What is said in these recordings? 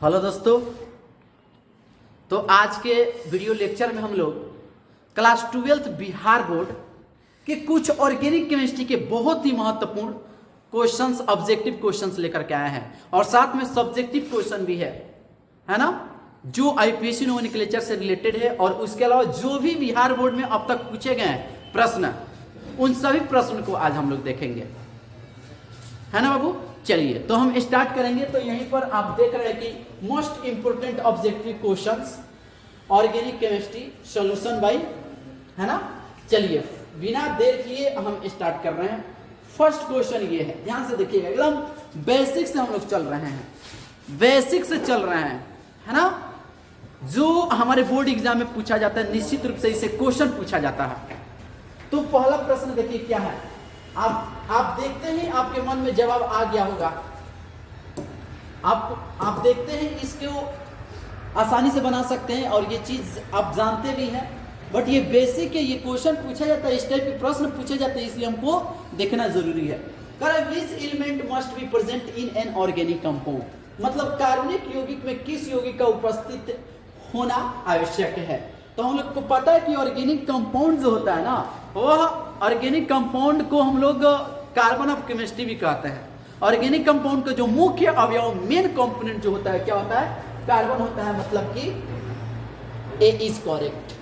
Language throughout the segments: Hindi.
हेलो दोस्तों, तो आज के वीडियो लेक्चर में हम लोग क्लास 12th बिहार बोर्ड के कुछ ऑर्गेनिक केमिस्ट्री के बहुत ही महत्वपूर्ण क्वेश्चंस, ऑब्जेक्टिव क्वेश्चंस लेकर के आए हैं और साथ में सब्जेक्टिव क्वेश्चन भी है ना, जो आईपीएससी नोमेनक्लेचर से रिलेटेड है। और उसके अलावा जो भी बिहार बोर्ड में अब तक पूछे गए हैं प्रश्न, उन सभी प्रश्न को आज हम लोग देखेंगे, है ना बाबू। चलिए तो हम स्टार्ट करेंगे। तो यहीं पर आप देख रहे हैं कि most important objective questions organic chemistry solution bye, है ना। चलिए बिना देर किए हम स्टार्ट कर रहे हैं। फर्स्ट क्वेश्चन ये है, ध्यान से देखिएगा, एकदम बेसिक से हम लोग चल रहे हैं, बेसिक से चल रहे हैं, है ना। जो हमारे बोर्ड एग्जाम में पूछा जाता है, निश्चित रूप से इसे क्वेश्चन पूछा जाता है। तो पहला प्रश्न देखिए क्या है, आप देखते हैं, आपके मन में जवाब आ गया होगा। आप देखते हैं, इसको आसानी से बना सकते हैं और ये चीज आप जानते भी हैं, बट ये बेसिक है, ये क्वेश्चन पूछा जाता है, इस टाइप के प्रश्न पूछे जाते हैं, इसलिए हमको देखना जरूरी है। Which element must be present in an organic compound, मतलब कार्बनिक यौगिक में किस यौगिक का उपस्थित होना आवश्यक है। तो हम लोग को पता है कि ऑर्गेनिक कंपाउंड जो होता है ना, वह ऑर्गेनिक कंपाउंड को हम लोग कार्बन ऑफ केमिस्ट्री भी कहते हैं। ऑर्गेनिक कंपाउंड का जो मुख्य अवयव, मेन कंपोनेंट जो होता है, क्या होता है, कार्बन होता है, मतलब कि ए इज करेक्ट,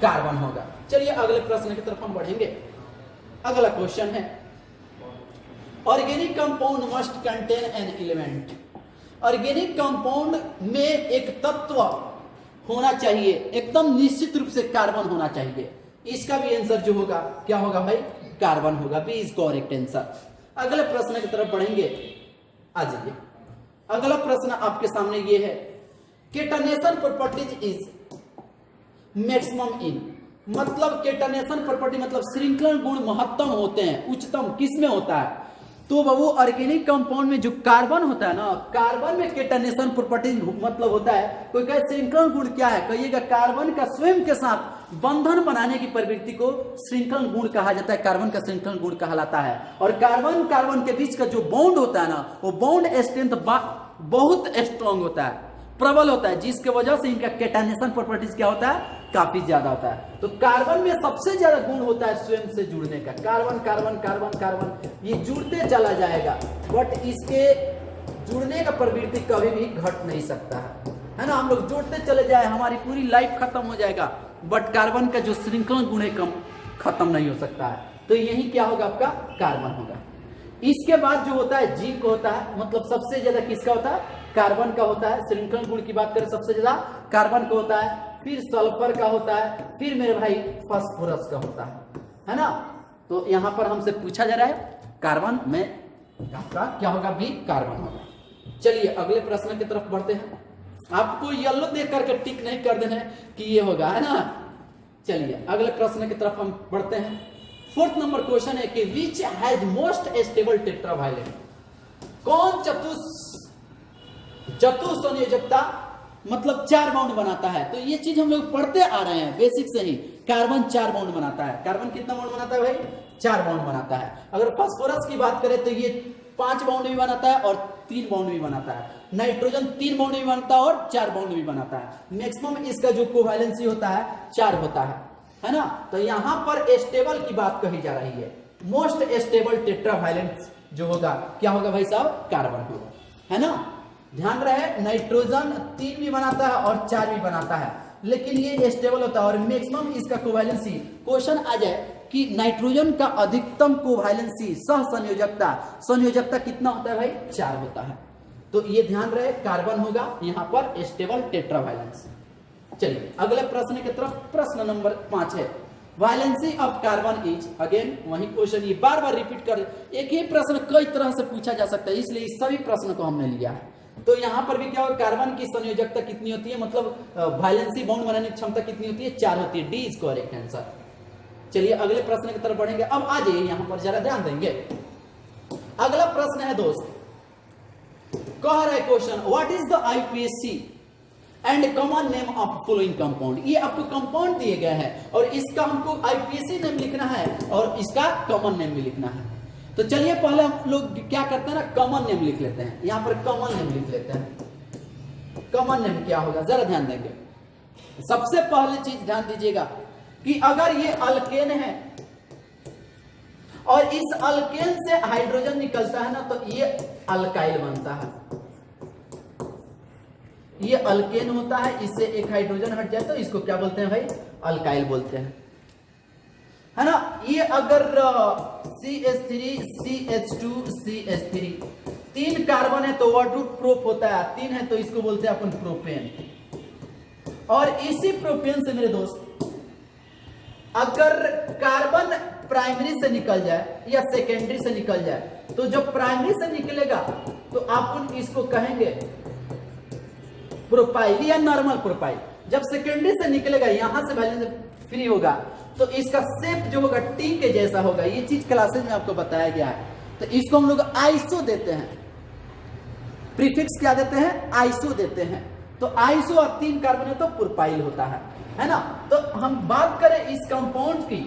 कार्बन होगा। चलिए अगले प्रश्न की तरफ हम बढ़ेंगे। अगला क्वेश्चन है, organic compound must contain an element, organic compound में एक तत्व होना चाहिए, एकदम निश्चित रूप से कार्बन होना चाहिए। इसका भी आंसर जो होगा क्या होगा भाई, कार्बन होगा, बी इज करेक्ट आंसर। अगले प्रश्न की तरफ बढ़ेंगे, आ जाइए। अगला प्रश्न आपके सामने ये है, केटनेशन प्रॉपर्टीज इज मैक्सिमम इन, मतलब केटनेशन प्रॉपर्टी मतलब श्रृंखलन गुण महत्तम होते हैं, उच्चतम किस में होता है। तो बाबू ऑर्गेनिक कंपाउंड में जो कार्बन होता है ना, कार्बन में केटनेशन प्रॉपर्टी मतलब होता है, कोई कहे श्रृंखलन गुण क्या है, कहिएगा कार्बन का स्वयं के साथ बंधन बनाने की प्रवृत्ति को श्रृंखलन गुण कहा जाता है, कार्बन का श्रृंखलन गुण कहलाता है। और कार्बन के बीच का जो बॉन्ड होता है ना, वो बॉन्ड स्ट्रेंथ बहुत स्ट्रांग होता है, प्रबल होता है, जिसके वजह से इनका केटनेशन प्रॉपर्टीज क्या होता है, काफी ज्यादा होता है। तो कार्बन में सबसे ज्यादा गुण होता है स्वयं से जुड़ने का, कार्बन कार्बन कार्बन कार्बन, ये जुड़ते चला जाएगा, बट इसके जुड़ने का प्रवृत्ति कभी भी घट नहीं सकता है ना। हम लोग जुड़ते चले जाए, हमारी पूरी लाइफ खत्म हो जाएगा, बट कार्बन का जो श्रृंखलन गुण है कम खत्म नहीं हो सकता है। तो यही क्या होगा, आपका कार्बन होगा। इसके बाद जो होता है जिंक होता है, मतलब सबसे ज्यादा किसका होता है, कार्बन का होता है। श्रृंखलन गुण की बात करें सबसे ज्यादा कार्बन का होता है, फिर सल्फर का होता है, फिर मेरे भाई फास्फोरस का होता है ना। तो यहां पर हमसे पूछा जा रहा है कार्बन में आपका क्या होगा, भी कार्बन होगा। चलिए अगले प्रश्न की तरफ बढ़ते हैं। आपको येलो देख करके टिक नहीं कर देना है कि ये होगा, है ना। चलिए अगले प्रश्न की तरफ हम बढ़ते हैं। फोर्थ नंबर क्वेश्चन है कि विच हैज मोस्ट स्टेबल टेट्रावायलेट, कौन चतुसंयोजकता मतलब 4 बाउंड बनाता है। तो ये चीज हम लोग पढ़ते आ रहे हैं बेसिक से ही, कार्बन 4 बाउंड बनाता है। कार्बन कितना बाउंड बनाता है भाई, 4 बाउंड बनाता है। अगर फास्फोरस की बात करें तो ये 5 बाउंड भी बनाता है और 3 बाउंड भी बनाता है। नाइट्रोजन 3 बाउंड भी बनाता है और 4 बाउंड भी बनाता है। मैक्सिमम इसका जो कोवैलेंसी होता है 4 होता है ना। तो यहां पर स्टेबल की बात कही जा रही है, मोस्ट स्टेबल टेट्रावायलेंट जो होगा क्या होगा भाई साहब, कार्बन होगा, है ना। ध्यान रहे, नाइट्रोजन 3 भी बनाता है और 4 भी बनाता है, लेकिन ये स्टेबल होता है और मैक्सिमम इसका कोवैलेंसी। क्वेश्चन आ जाए कि नाइट्रोजन का अधिकतम कोवैलेंसी सह संयोजकता कितना होता है भाई, 4 होता है। तो ये ध्यान रहे, कार्बन होगा यहां पर स्टेबल टेट्रावायलेंस। चलिए अगले प्रश्न की तरफ, प्रश्न नंबर 5 है, वायलेंसी ऑफ कार्बन इज, अगेन वही क्वेश्चन, ये बार बार रिपीट कर, एक ही प्रश्न कई तरह से पूछा जा सकता है, इसलिए इस सभी प्रश्न को हमने लिया है। तो यहां पर भी क्या होगा, कार्बन की संयोजकता कितनी होती है, मतलब वायलेंसी बॉन्ड बनाने की क्षमता कितनी होती है, 4 होती है। D is correct answer. चलिए अगले प्रश्न की तरफ बढ़ेंगे। अब आ जाइए यहां पर जरा ध्यान देंगे। अगला प्रश्न है दोस्त, कह रहा है question, what is the IPSC and common name of following compound. ये आपको कंपाउंड दिए गए हैं और इसका हमको आईपीएससी नेम लिखना है और इसका कॉमन नेम भी लिखना है। तो चलिए पहले हम लोग क्या करते हैं ना, कॉमन नेम लिख लेते हैं। यहां पर कॉमन नेम लिख लेते हैं। कॉमन नेम क्या होगा, जरा ध्यान देंगे। सबसे पहले चीज ध्यान दीजिएगा कि अगर ये अल्केन है और इस अल्केन से हाइड्रोजन निकलता है ना, तो ये अल्काइल बनता है। ये अल्केन होता है, इससे एक हाइड्रोजन हट जाए तो इसको क्या बोलते हैं भाई, अल्काइल बोलते हैं, है ना। ये अगर CH3 CH2 CH3 तीन कार्बन है तो वर्ड रूट प्रोप होता है, तीन है तो इसको बोलते हैं अपन प्रोपेन। और इसी प्रोपेन से मेरे दोस्त अगर कार्बन प्राइमरी से निकल जाए या सेकेंडरी से निकल जाए, तो जब प्राइमरी से निकलेगा तो अपन इसको कहेंगे प्रोपाइल या नॉर्मल प्रोपाइल। जब सेकेंडरी से निकलेगा, यहां से वैलेंस फ्री होगा, तो इसका शेप जो होगा टी के जैसा होगा। ये चीज क्लासेस में आपको बताया गया है। तो इसको हम लोग आइसो देते हैं, प्रीफिक्स क्या देते हैं, आइसो देते हैं। तो आइसो और तीन कार्बन है तो प्रोपाइल होता है ना। तो हम बात करें इस कंपाउंड की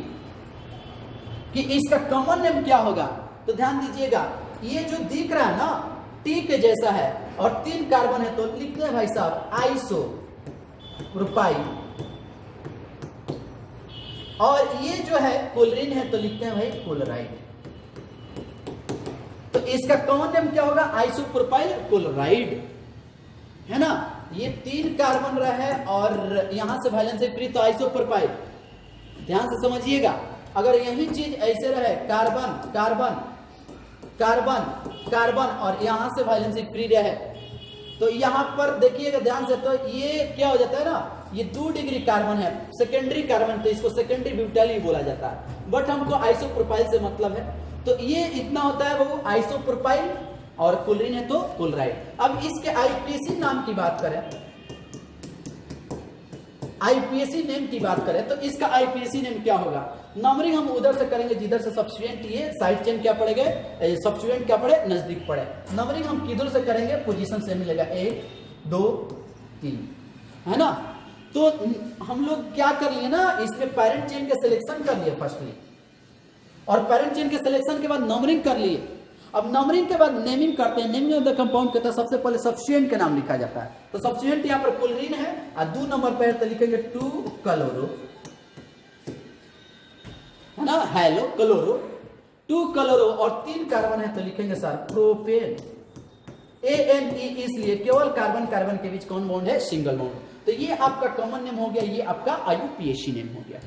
कि इसका कॉमन नेम क्या होगा, तो ध्यान दीजिएगा, ये जो दिख रहा है ना टी के जैसा है और तीन कार्बन है, तो लिखते हैं भाई साहब आइसो प्रोपाइल। और ये जो है क्लोरीन है तो लिखते हैं भाई क्लोराइड। तो इसका कॉमन नेम क्या होगा, आइसोप्रोपाइल क्लोराइड, है ना। ये तीन कार्बन रहे और यहां से वैलेंस फ्री, तो आइसोप्रोपाइल। ध्यान से समझिएगा, अगर यही चीज ऐसे रहे कार्बन कार्बन कार्बन कार्बन और यहां से वैलेंस फ्री रहे, तो यहां पर देखिएगा ध्यान से, तो ये क्या हो जाता है ना, ये 2 डिग्री कार्बन है, सेकेंडरी कार्बन, तो इसको सेकेंडरी ब्यूटाइल ही बोला जाता है। बट हमको आइसोप्रोपाइल से मतलब है, तो ये इतना होता है वो आइसोप्रोपाइल, और क्लोरीन है तो क्लोराइड। अब इसके आईपीएसी नाम की बात करें, आईपीएसी नेम की बात करें, तो इसका आईपीएसी नेम क्या होगा, नंबरिंग हम उधर से करेंगे जिधर से सब्स्टिट्यूएंट, ये साइड चेन क्या पड़ेगा, सब्स्टिट्यूएंट क्या पड़े, नजदीक पड़े। नंबरिंग हम किधर से करेंगे, पोजीशन से मिलेगा 1 2 3, है ना। तो हम लोग क्या कर लिए ना, इसमें पेरेंट चेन के सिलेक्शन कर लिए फर्स्टली, और पेरेंट चेन के सिलेक्शन के बाद नंबरिंग कर लिए। अब नंबरिंग के बाद नेमिंग करते हैं। नेमिंग ऑफ द कंपाउंड कहता है सबसे पहले सब्स्टिट्यूएंट का नाम लिखा जाता है। तो सब्स्टिट्यूएंट यहाँ पर क्लोरीन है और 2 नंबर पे है तो लिखेंगे 2 क्लोरो, है ना, हेलो क्लोरो, 2 क्लोरो, और 3 कार्बन है तो लिखेंगे सर प्रोपेन, ANE, इसलिए केवल कार्बन कार्बन के बीच कौन बॉन्ड है, सिंगल बॉन्ड। तो ये आपका कॉमन नेम हो गया, ये आपका आईयूपीएसी नेम हो गया,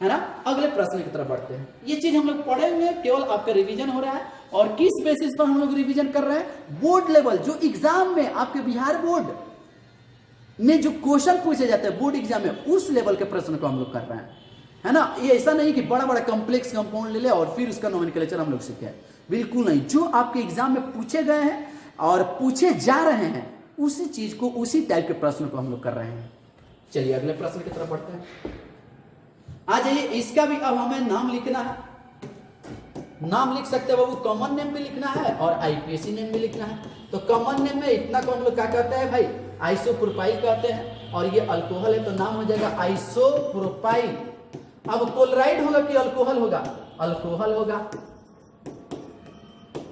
है ना। अगले प्रश्न की तरफ बढ़ते हैं। ये चीज हम लोग पढ़े हुए, केवल आपका रिवीजन हो रहा है। और किस बेसिस पर हम लोग रिवीजन कर रहे हैं, बोर्ड लेवल, जो एग्जाम में आपके बिहार बोर्ड में जो क्वेश्चन पूछे जाते हैं बोर्ड एग्जाम में, उस लेवल के प्रश्न को हम लोग कर रहे हैं, है ना। ये ऐसा नहीं कि बड़ा बड़ा कॉम्प्लेक्स कंपाउंड ले ले और फिर उसका नोमेनक्लेचर हम लोग सीखे, बिल्कुल नहीं। जो आपके एग्जाम में पूछे गए हैं और पूछे जा रहे हैं, उसी चीज को, उसी टाइप के प्रश्न को हम लोग कर रहे हैं। चलिए अगले प्रश्न की तरफ बढ़ते हैं। आ जाइए, इसका भी अब हमें नाम लिखना है। नाम लिख सकते हैं बाबू, कॉमन नेम भी लिखना है और आईपीएसी नेम भी लिखना है। तो कॉमन नेम में इतना को हम लोग क्या कहते हैं भाई, आइसोप्रोपाइल कहते हैं, और ये अल्कोहल है तो नाम हो जाएगा आइसोप्रोपाइल। अब क्लोराइड होगा कि अल्कोहल होगा, अल्कोहल होगा,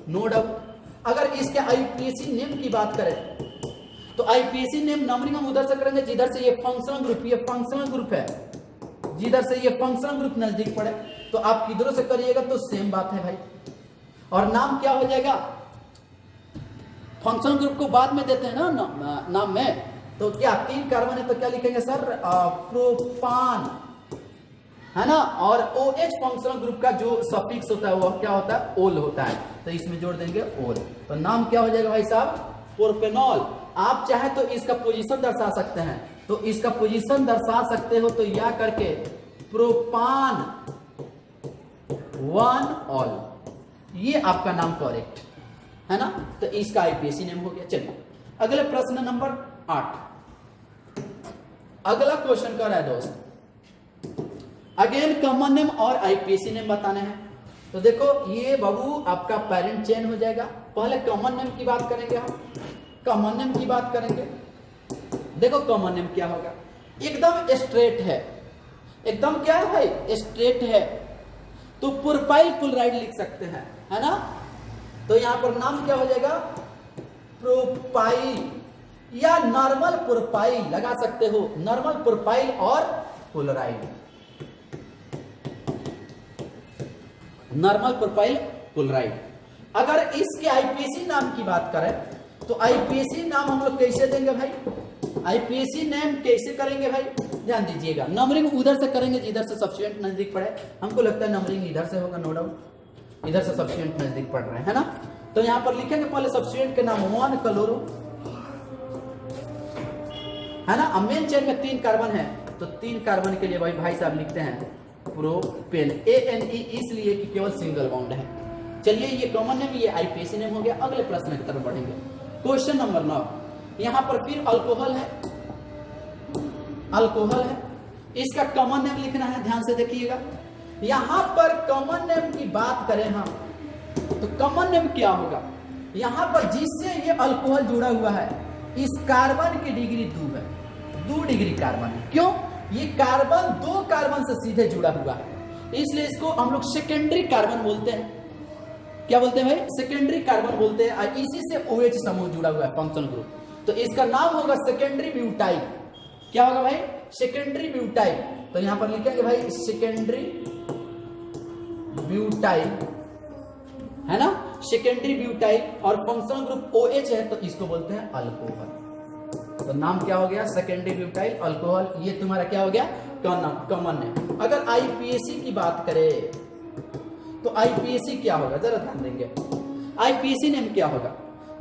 नो डाउट। अगर इसके आईपीएसी नेम की बात करें तो आईपीएसी नेम नंबरिंग हम उधर से करेंगे जिधर से ये फंक्शनल ग्रुप, ये फंक्शनल ग्रुप है, जिधर से ये फंक्शनल ग्रुप नजदीक पड़े तो आप किधरों से करिएगा तो सेम बात है भाई। और नाम क्या हो जाएगा, फंक्शनल ग्रुप को बाद में देते हैं ना नाम में, तो क्या 3 कार्बन है तो क्या लिखेंगे सर, प्रोपान, है ना। और OH फंक्शनल ग्रुप का जो सफिक्स होता है वो क्या होता है, ओल होता है, तो इसमें जोड़ देंगे ओल। तो नाम क्या हो जाएगा भाई साहब, प्रोपेनॉल। आप चाहे तो इसका पोजीशन दर्शा सकते हैं, तो इसका पोजीशन दर्शा सकते हो तो या करके प्रोपान 1 ऑल, ये आपका नाम करेक्ट है ना। तो इसका आईपीएसी नेम हो गया। चलिए अगले प्रश्न नंबर 8। अगला क्वेश्चन कर रहा है दोस्त, अगेन कॉमन नेम और आईपीएसी नेम बताने हैं। तो देखो ये बाबू आपका पेरेंट चेन हो जाएगा। पहले कॉमन नेम की बात करेंगे, हम कॉमन नेम की बात करेंगे। देखो कॉमन नेम क्या होगा, एकदम स्ट्रेट है, एकदम क्या है भाई, स्ट्रेट है, तो प्रोपाइल क्लोराइड लिख सकते हैं, है ना। तो यहां पर नाम क्या हो जाएगा, प्रोपाइल या नॉर्मल प्रोफाइल लगा सकते हो, नॉर्मल प्रोफाइल और पोलराइड, नॉर्मल प्रोफाइल पोलराइड। अगर इसके आईपीएसी नाम की बात करें तो आईपीएसी नाम हम लोग कैसे देंगे भाई, आईपीएसी नेम कैसे करेंगे भाई, ध्यान दीजिएगा। नंबरिंग उधर से करेंगे जिधर से सब्स्टिट्यूएंट नजदीक पड़े, हमको लगता है नंबरिंग इधर से होगा, नो डाउट इधर से सब्स्टिट्यूएंट नजदीक पड़ रहे हैं, है ना। तो यहां पर लिखेंगे पहले सब्स्टिट्यूएंट के नाम 1 क्लोरो, है ना। मेन चेन में 3 कार्बन है तो 3 कार्बन के लिए भाई साहब लिखते हैं प्रोपेन, ANE इसलिए कि केवल सिंगल बॉन्ड है। चलिए ये कॉमन नेम, ये आईपीएसी नेम हो गया। अगले प्रश्न की तरफ बढ़ेंगे। क्वेश्चन नंबर 9, यहां पर फिर अल्कोहल है, अल्कोहल है, इसका कॉमन नेम लिखना है, ध्यान से देखिएगा। यहां पर कॉमन नेम की बात करें हम तो कॉमन नेम क्या होगा, यहां पर जिससे ये अल्कोहल जुड़ा हुआ है इस कार्बन की डिग्री 2 है, 2 डिग्री कार्बन है। क्यों, ये कार्बन 2 कार्बन से सीधे जुड़ा हुआ है, इसलिए इसको हम लोग सेकेंडरी कार्बन बोलते हैं। क्या बोलते हैं भाई, सेकेंडरी कार्बन बोलते हैं। और इसी से OH समूह जुड़ा हुआ है, फंक्शनल ग्रुप, तो इसका नाम होगा सेकेंडरी ब्यूटाइल। क्या होगा भाई, सेकेंडरी ब्यूटाइल। तो यहां पर लिखेंगे भाई सेकेंडरी ब्यूटाइल, है ना, सेकेंडरी ब्यूटाइल, और फंक्शनल ग्रुप OH है तो इसको बोलते हैं अल्कोहल। तो नाम क्या हो गया, सेकेंडरी ब्यूटाइल अल्कोहल। ये तुम्हारा क्या हो गया, कॉमन नेम। अगर आईपीएसी की बात करें तो आईपीएसी क्या होगा, जरा ध्यान देंगे। आईपीएसी नेम क्या होगा,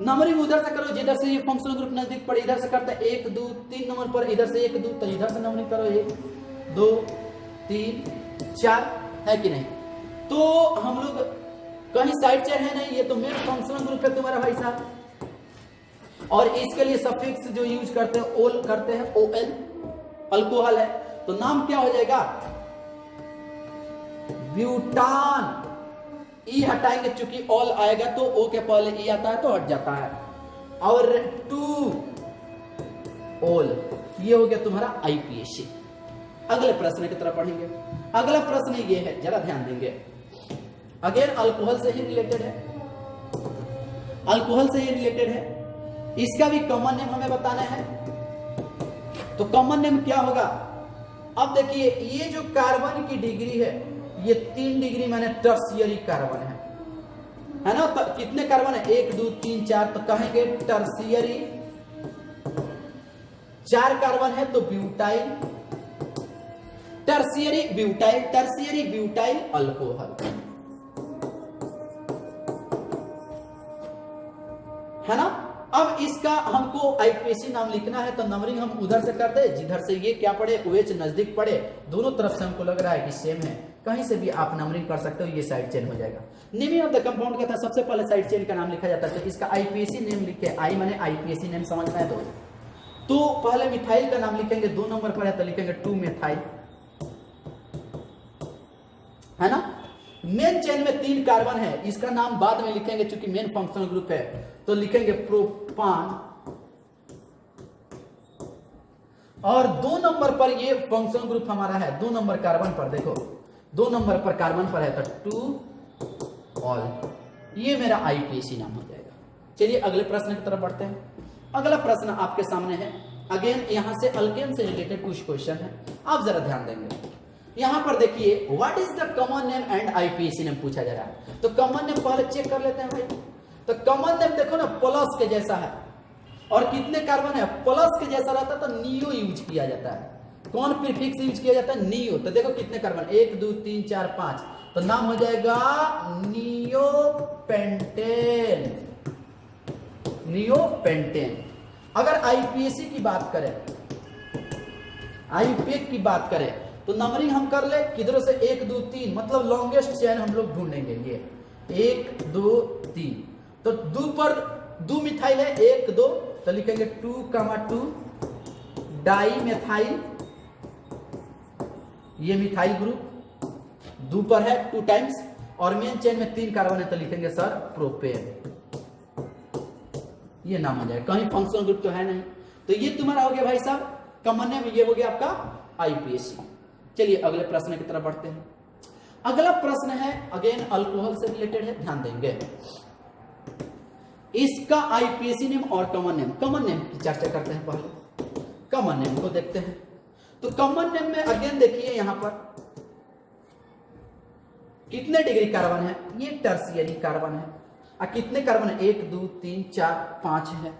नंबरिंग उधर से करो जिधर से ये फंक्शनल ग्रुप नजदीक पड़े, इधर से करते हैं 1 2 3 नंबर पर, इधर से 1 2 तो इधर से नंबरिंग करो 1 2 3 4, है कि नहीं। तो हम लोग कहीं साइड चेन है नहीं, ये तो मेन फंक्शनल ग्रुप है तुम्हारा भाई साहब। और इसके लिए सफिक्स जो यूज करते हैं ओल करते हैं, OL, अल्कोहल है। तो नाम क्या हो जाएगा, ब्यूटान। ई हटाएंगे चूंकि ऑल आएगा तो ओ के पहले ई आता है तो हट जाता है, और 2 ओल, ये हो गया तुम्हारा आईपीएसी। अगले प्रश्न की तरफ पढ़ेंगे। अगला प्रश्न ये है, जरा ध्यान देंगे, अगेन अल्कोहल से ही रिलेटेड है, अल्कोहल से ही रिलेटेड है। इसका भी कॉमन नेम हमें बताना है। तो कॉमन नेम क्या होगा, अब देखिए ये जो कार्बन की डिग्री है ये 3 डिग्री माने टर्शियरी कार्बन है ना। तो कितने कार्बन है, 1 2 3 4, तो कहेंगे टर्शियरी। 4 कार्बन है तो butyl, tertiary butyl, tertiary butyl alcohol, है ना। अब इसका हमको आईपीएसी नाम लिखना है तो नंबरिंग हम उधर से करते हैं जिधर से ये क्या पड़े, OH नजदीक पड़े, दोनों तरफ से हमको लग रहा है कि सेम है, कहीं से भी आप नंबरिंग कर सकते हो, ये साइड चेन हो जाएगा। नेमिंग ऑफ द कंपाउंड का था, सबसे पहले साइड चेन का नाम लिखा जाता है, तो इसका आईपीएसी नेम लिखे, आई माने आईपीएसी नेम समझना है दोस्त। तो पहले मिथाइल का नाम लिखेंगे, 2 नंबर पर है तो लिखेंगे 2 मिथाइल, है ना। मेन चेन में 3 कार्बन है, इसका नाम बाद में लिखेंगे चूंकि मेन फंक्शनल ग्रुप है, तो लिखेंगे प्रोपान। और 2 नंबर पर ये फंक्शनल ग्रुप हमारा है, 2 नंबर कार्बन पर, देखो 2 नंबर पर कार्बन पर है तो 2 ऑल, ये मेरा आईपीएसी नाम हो जाएगा। चलिए अगले प्रश्न की तरफ बढ़ते हैं। अगला प्रश्न आपके सामने है, अगेन यहां से अल्केन से रिलेटेड कुछ क्वेश्चन है, आप जरा ध्यान देंगे। यहां पर देखिए what is the common name and IUPAC name पूछा जा रहा है, तो कॉमन नेम पहले चेक कर लेते हैं भाई। तो कॉमन नेम देखो ना, प्लस के जैसा है, और कितने कार्बन है, प्लस के जैसा रहता तो नियो यूज किया जाता है। कौन प्रीफिक्स यूज किया जाता है, नियो। तो देखो कितने कार्बन, 1 2 3 4 5, तो नाम हो जाएगा नियोपेंटेन, नियोपेंटेन। अगर आईपीएसी की बात करें, आईपीएक की बात करें तो नंबरिंग हम कर ले किधरों से, 1 2 3, मतलब लॉन्गेस्ट चेन हम लोग ढूंढेंगे, ये 1 2 3, तो 2 पर 2 मिथाइल है, 1 2, तो लिखेंगे 2, डाई मिथाइल, ये मिथाइल ग्रुप 2 पर है 2 टाइम्स, और मेन चेन में 3 कार्बन है तो लिखेंगे सर प्रोपेन, ये नाम हो जाएगा, कहीं फंक्शनल ग्रुप तो है नहीं। तो ये तुम्हारा हो गया भाई साहब कॉमन नेम, ये हो गया आपका आईपीएसी। चलिए अगले प्रश्न की तरफ बढ़ते हैं। अगला प्रश्न है अगेन अल्कोहल से रिलेटेड है, ध्यान देंगे। इसका आईपीएसी नेम और कॉमन नेम की चर्चा करते हैं। पहले कॉमन नेम को देखते हैं। तो कॉमन नेम में अगेन देखिए यहां पर कितने डिग्री कार्बन है, ये टर्शियरी कार्बन है। और कितने कार्बन है, 1 2 3 4 5 है,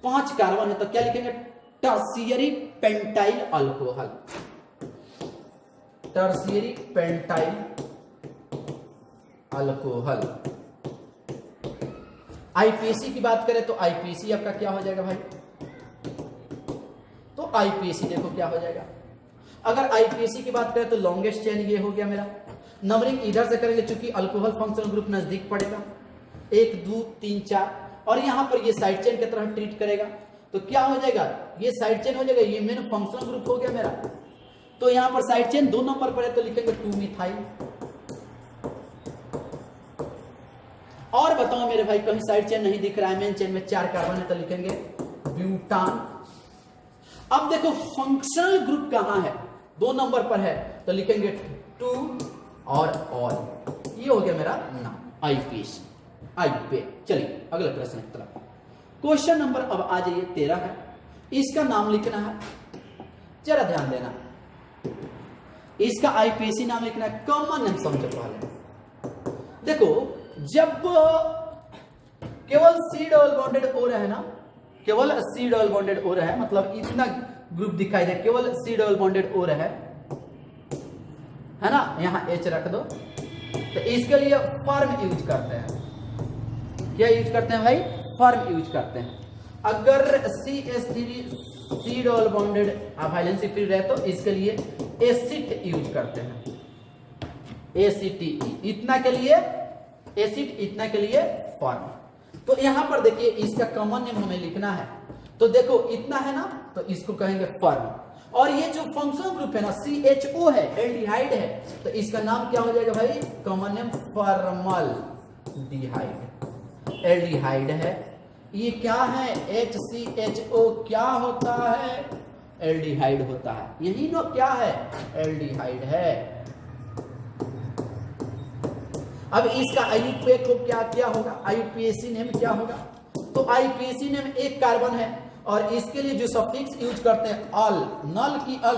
5 कार्बन है। तो क्या लिखेंगे, tertiary pentyl alcohol, tertiary pentyl alcohol. IUPAC की बात करें तो आईपीएसी आपका क्या हो जाएगा भाई, तो आईपीएसी देखो क्या हो जाएगा। अगर आईपीएसी की बात करें तो लॉन्गेस्ट चेन ये हो गया मेरा। नंबरिंग इधर से करेंगे चूंकि अल्कोहल फंक्शनल ग्रुप नजदीक पड़ेगा, 1 2 3 4, और यहां पर ये साइड चेन की तरह ट्रीट करेगा। तो क्या हो जाएगा, ये साइड चेन हो जाएगा, ये मेन फंक्शनल ग्रुप हो गया मेरा। तो यहां पर साइड चेन 2 नंबर पर है तो लिखेंगे 2 मिथाइल। और बताओ मेरे भाई कहीं साइड चेन नहीं दिख रहा है, मेन चेन में 4 कार्बन है तो लिखेंगे ब्यूटान। अब देखो फंक्शनल ग्रुप कहां है, 2 नंबर पर है तो लिखेंगे 2 और ऑल। ये हो गया मेरा नाम आईपीएसी, आईपी। चलिए अगले प्रश्न की तरफ। क्वेश्चन नंबर अब आ जाइए 13 है, इसका नाम लिखना है, जरा ध्यान देना। इसका आईपीएसी नाम लिखना है, कॉमन नेम समझो पहले। देखो जब केवल सी डबल बॉन्डेड ओ रहे ना, केवल सी डबल बॉन्डेड ओ रहे, मतलब इतना ग्रुप दिखाई दे, केवल सी डबल बॉन्डेड ओ रहे, है ना, यहां H रख दो, तो इसके लिए फॉर्म यूज करते हैं। क्या यूज करते हैं भाई, फॉर्म यूज करते हैं। अगर CH3 C double bonded valency free रहे तो इसके लिए एसिड यूज करते हैं, ACTE, इतना के लिए एसिड, इतना के लिए फॉर्म। तो यहां पर देखिए इसका कॉमन नेम हमें लिखना है, तो देखो इतना है ना, तो इसको कहेंगे फॉर्म। और ये जो फंक्शनल ग्रुप है ना CHO है, एल्डिहाइड है, तो इसका नाम क्या हो जाएगा भाई, कॉमन नेम फॉर्मल डिहाइड, एल्डिहाइड है। ये क्या है, HCHO क्या होता है, एल्डिहाइड होता है, यही ना क्या है, एल्डिहाइड है। अब इसका आईयूपीए को क्या होगा, आईयूपीएसी नेम क्या होगा, तो आईपीएसी नेम एक कार्बन है और इसके लिए जो सफिक्स यूज करते हैं अल, नल की अल,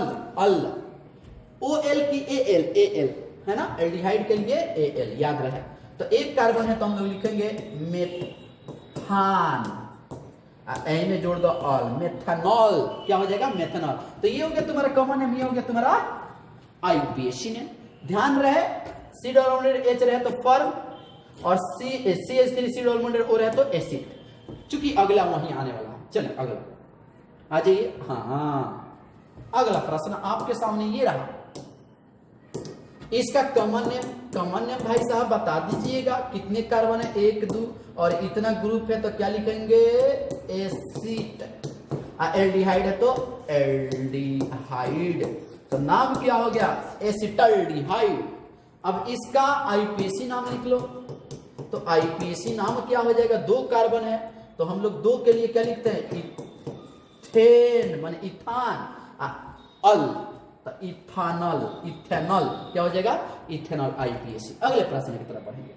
OL की AL, है ना, एल्डिहाइड के लिए AL याद रहे। तो एक कार्बन है तो हम लोग लिखेंगे मेथान, ए में जोड़ दो ऑल, मेथनॉल, क्या हो जाएगा, मेथनॉल। तो ये हो गया तुम्हारा कॉमन नेम, ये हो गया तुम्हारा आईयूपीएसी नेम। ध्यान रहे सी डबल बॉन्डेड H रहे तो फॉर्म, और CH3 C double bonded O रहे तो एसिड, चूंकि अगला वहीं आने वाला है। चलिए अगला आ जाइए। हाँ, अगला प्रश्न आपके सामने ये रहा, इसका कॉमन नेम भाई साहब बता दीजिएगा, कितने कार्बन है, 1 2, और इतना ग्रुप है तो क्या लिखेंगे, एसिड। एल्डिहाइड है तो एल्डिहाइड, तो नाम क्या हो गया, एसिटल्डिहाइड। अब इसका आईपीएसी नाम लिख लो, तो आईपीएसी नाम क्या हो जाएगा, 2 कार्बन है तो हम लोग 2 के लिए क्या लिखते हैं, इथेन माने इथान, अल तो इथेनॉल क्या हो जाएगा, इथेनॉल, आईपीएसी। अगले प्रश्न की तरफ बढ़ेंगे।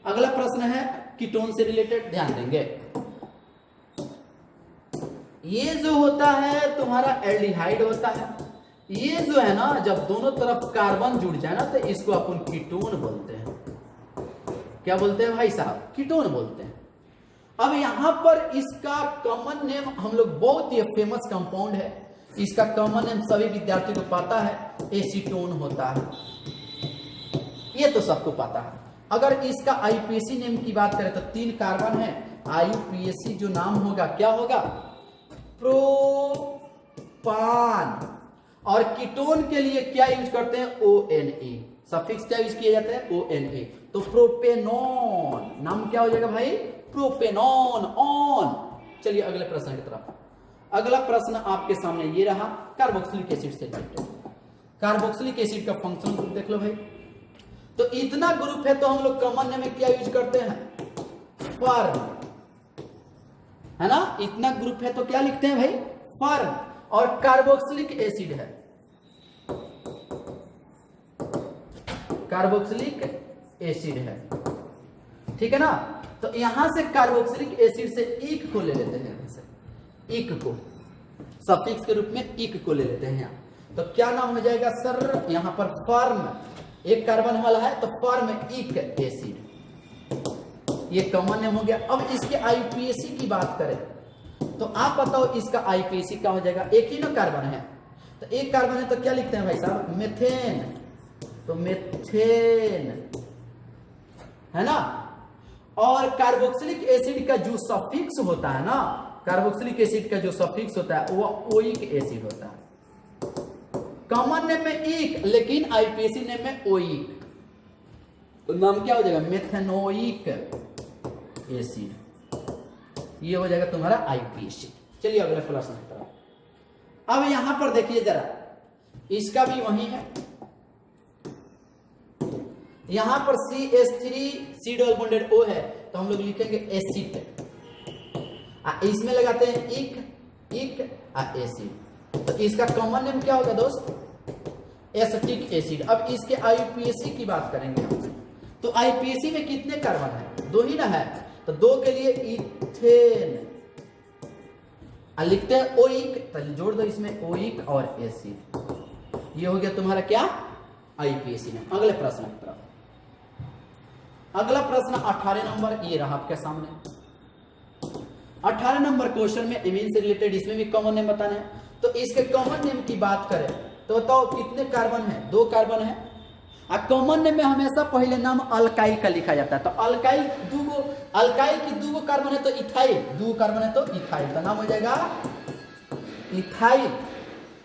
अगला प्रश्न है कीटोन से रिलेटेड, ध्यान देंगे। ये जो होता है तुम्हारा एल्डिहाइड होता है, ये जो है ना जब दोनों तरफ कार्बन जुड़ जाए ना तो इसको अपन कीटोन बोलते हैं। क्या बोलते हैं भाई साहब, कीटोन बोलते हैं। अब यहां पर इसका कॉमन नेम हम लोग, बहुत ही फेमस कंपाउंड है, इसका कॉमन नेम सभी विद्यार्थियों को पता है, एसीटोन होता है, ये तो सबको पता है। अगर इसका आईपीएसी नेम की बात करें तो 3 कार्बन है, आईपीएसी जो नाम होगा क्या होगा, प्रोपान। और कीटोन के लिए क्या यूज करते हैं, ONA, सफिक्स क्या यूज किया जाता है, ONA, तो प्रोपेनॉन, नाम क्या हो जाएगा भाई, प्रोपेनॉन ऑन। चलिए अगले प्रश्न की तरफ। अगला प्रश्न आपके सामने ये रहा, कार्बोक्सिलिक एसिड से रिलेटेड। कार्बोक्सिलिक एसिड का फंक्शन ग्रुप देख लो भाई, तो इतना ग्रुप है तो हम लोग कॉमन नेम में क्या यूज करते हैं, फॉर्म, है ना, इतना ग्रुप है तो क्या लिखते हैं भाई, फॉर्म। और कार्बोक्सिलिक एसिड है, कार्बोक्सिलिक एसिड है, ठीक है ना। तो यहां से कार्बोक्सिलिक एसिड से इक को ले लेते हैं, यहां से इक को सफिक्स के रूप में इक को ले लेते हैं यहाँ। तो क्या नाम हो जाएगा सर, यहाँ पर फॉर्म, एक कार्बन वाला है तो फॉर्म इक एसिड, ये कॉमन नेम हो गया। अब इसके आईपीएसी की बात करें तो आप बताओ इसका आईपीएसी क्या हो जाएगा, एक ही ना कार्बन है, तो एक कार्बन है तो क्या लिखते हैं भाई साहब, मेथेन, तो मेथेन है ना। और कार्बोक्सिलिक एसिड का जो सफिक्स होता है ना, कार्बोक्सिलिक एसिड का जो सफिक्स होता है वो ओइक एसिड होता है। कॉमन नेम में इक, लेकिन आईपीएसी नेम में ओइक, तो नाम क्या हो जाएगा, मेथेनोइक एसिड, ये हो जाएगा तुम्हारा आईपीएसी। चलिए अगले प्रश्न की तरफ। अब यहां पर देखिए जरा, इसका भी वही है, यहां पर CH3 C double bonded O है तो हम लोग लिखेंगे एसिड, इसमें लगाते हैं इक एसिड, तो इसका कॉमन नेम क्या होगा दोस्त, एसिटिक एसिड। अब इसके आईपीएसी की बात करेंगे हम, तो आईपीएसी में कितने कार्बन है, दो ही ना है, तो दो के लिए इथेन, लिखते हैं ओइक, तो जोड़ दो इसमें ओइक और एसिड, ये हो गया तुम्हारा क्या, आईपीएसी में। अगले प्रश्न की तरफ। अगला प्रश्न 18 नंबर, ये रहा आपके सामने 18 नंबर क्वेश्चन में इमीन से रिलेटेड, इसमें भी कॉमन नेम बताना है। तो इसके कॉमन नेम की बात करें तो बताओ कितने कार्बन है, दो कार्बन है। कॉमन नेम में हमेशा पहले नाम अल्काइल का लिखा जाता है, तो अल्काइल दूगो, अल्काइल की दूगो कार्बन है तो इथाइल, दो कार्बन है तो इथाइल, तो नाम हो जाएगा इथाइल।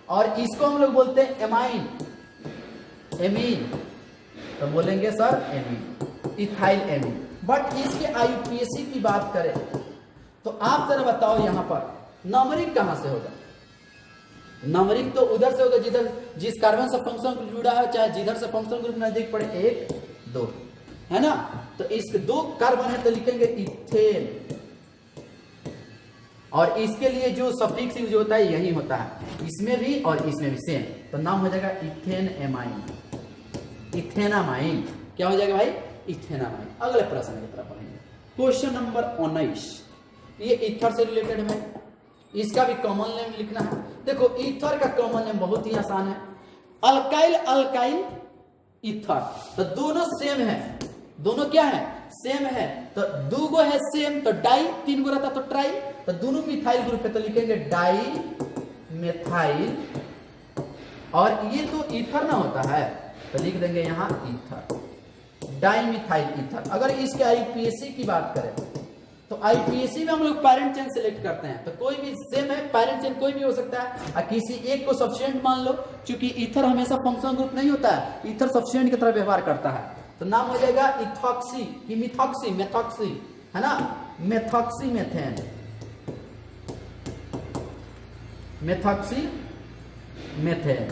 और इसको हम लोग बोलते हैं एमाइन, एमीन, तो बोलेंगे sir amine, ethyl amine. But इसके आईपीएसी की बात करें तो आप जरा बताओ यहां पर नंबरिंग कहां से होगा, नंबरिंग तो उधर से होगा जिधर जिस कार्बन से फंक्शन ग्रुप जुड़ा है, चाहे जिधर से फंक्शन ग्रुप नजदीक पड़े, 1 2 है ना। तो इसके दो कार्बन है तो लिखेंगे इथेन, और इसके लिए जो सफिक्स यूज होता है यही होता है, इसमें भी और इसमें भी सेम, तो नाम हो जाएगा इथेन एमाइन, इथेनामाइन, क्या हो जाएगा भाई, इथेनामाइन। अगले प्रश्न की तरफ पढ़ेंगे, क्वेश्चन नंबर 19, ये ईथर से रिलेटेड है, इसका भी कॉमन नेम लिखना है। देखो ईथर का कॉमन नेम बहुत ही आसान है, अल्काइल अल्काइल ईथर, तो दोनों सेम है, दोनों क्या है, सेम है, तो दो गो है सेम, तो डाई, तीन गो रहता तो ट्राई, तो दोनों मिथाइल ग्रुप है तो लिखेंगे डाई मिथाइल, और ये तो ईथर ना होता है तो लिख देंगे यहां ईथर, डाई मिथाइल ईथर। अगर इसके आईपीएसी की बात करें तो आईपीएसी में हम लोग पैरेंट चेन सेलेक्ट करते हैं, तो कोई भी सेम है, पैरेंट चेन कोई भी हो सकता है, और किसी एक को सब्स्टिट्यूएंट मान लो, क्योंकि ईथर हमेशा फंक्शन ग्रुप नहीं होता है, ईथर सब्स्टिट्यूएंट की तरह व्यवहार करता है, तो नाम हो जाएगा इथॉक्सी की मिथॉक्सी, मेथॉक्सी है ना, मेथॉक्सी मेथेन, मेथॉक्सी मेथेन।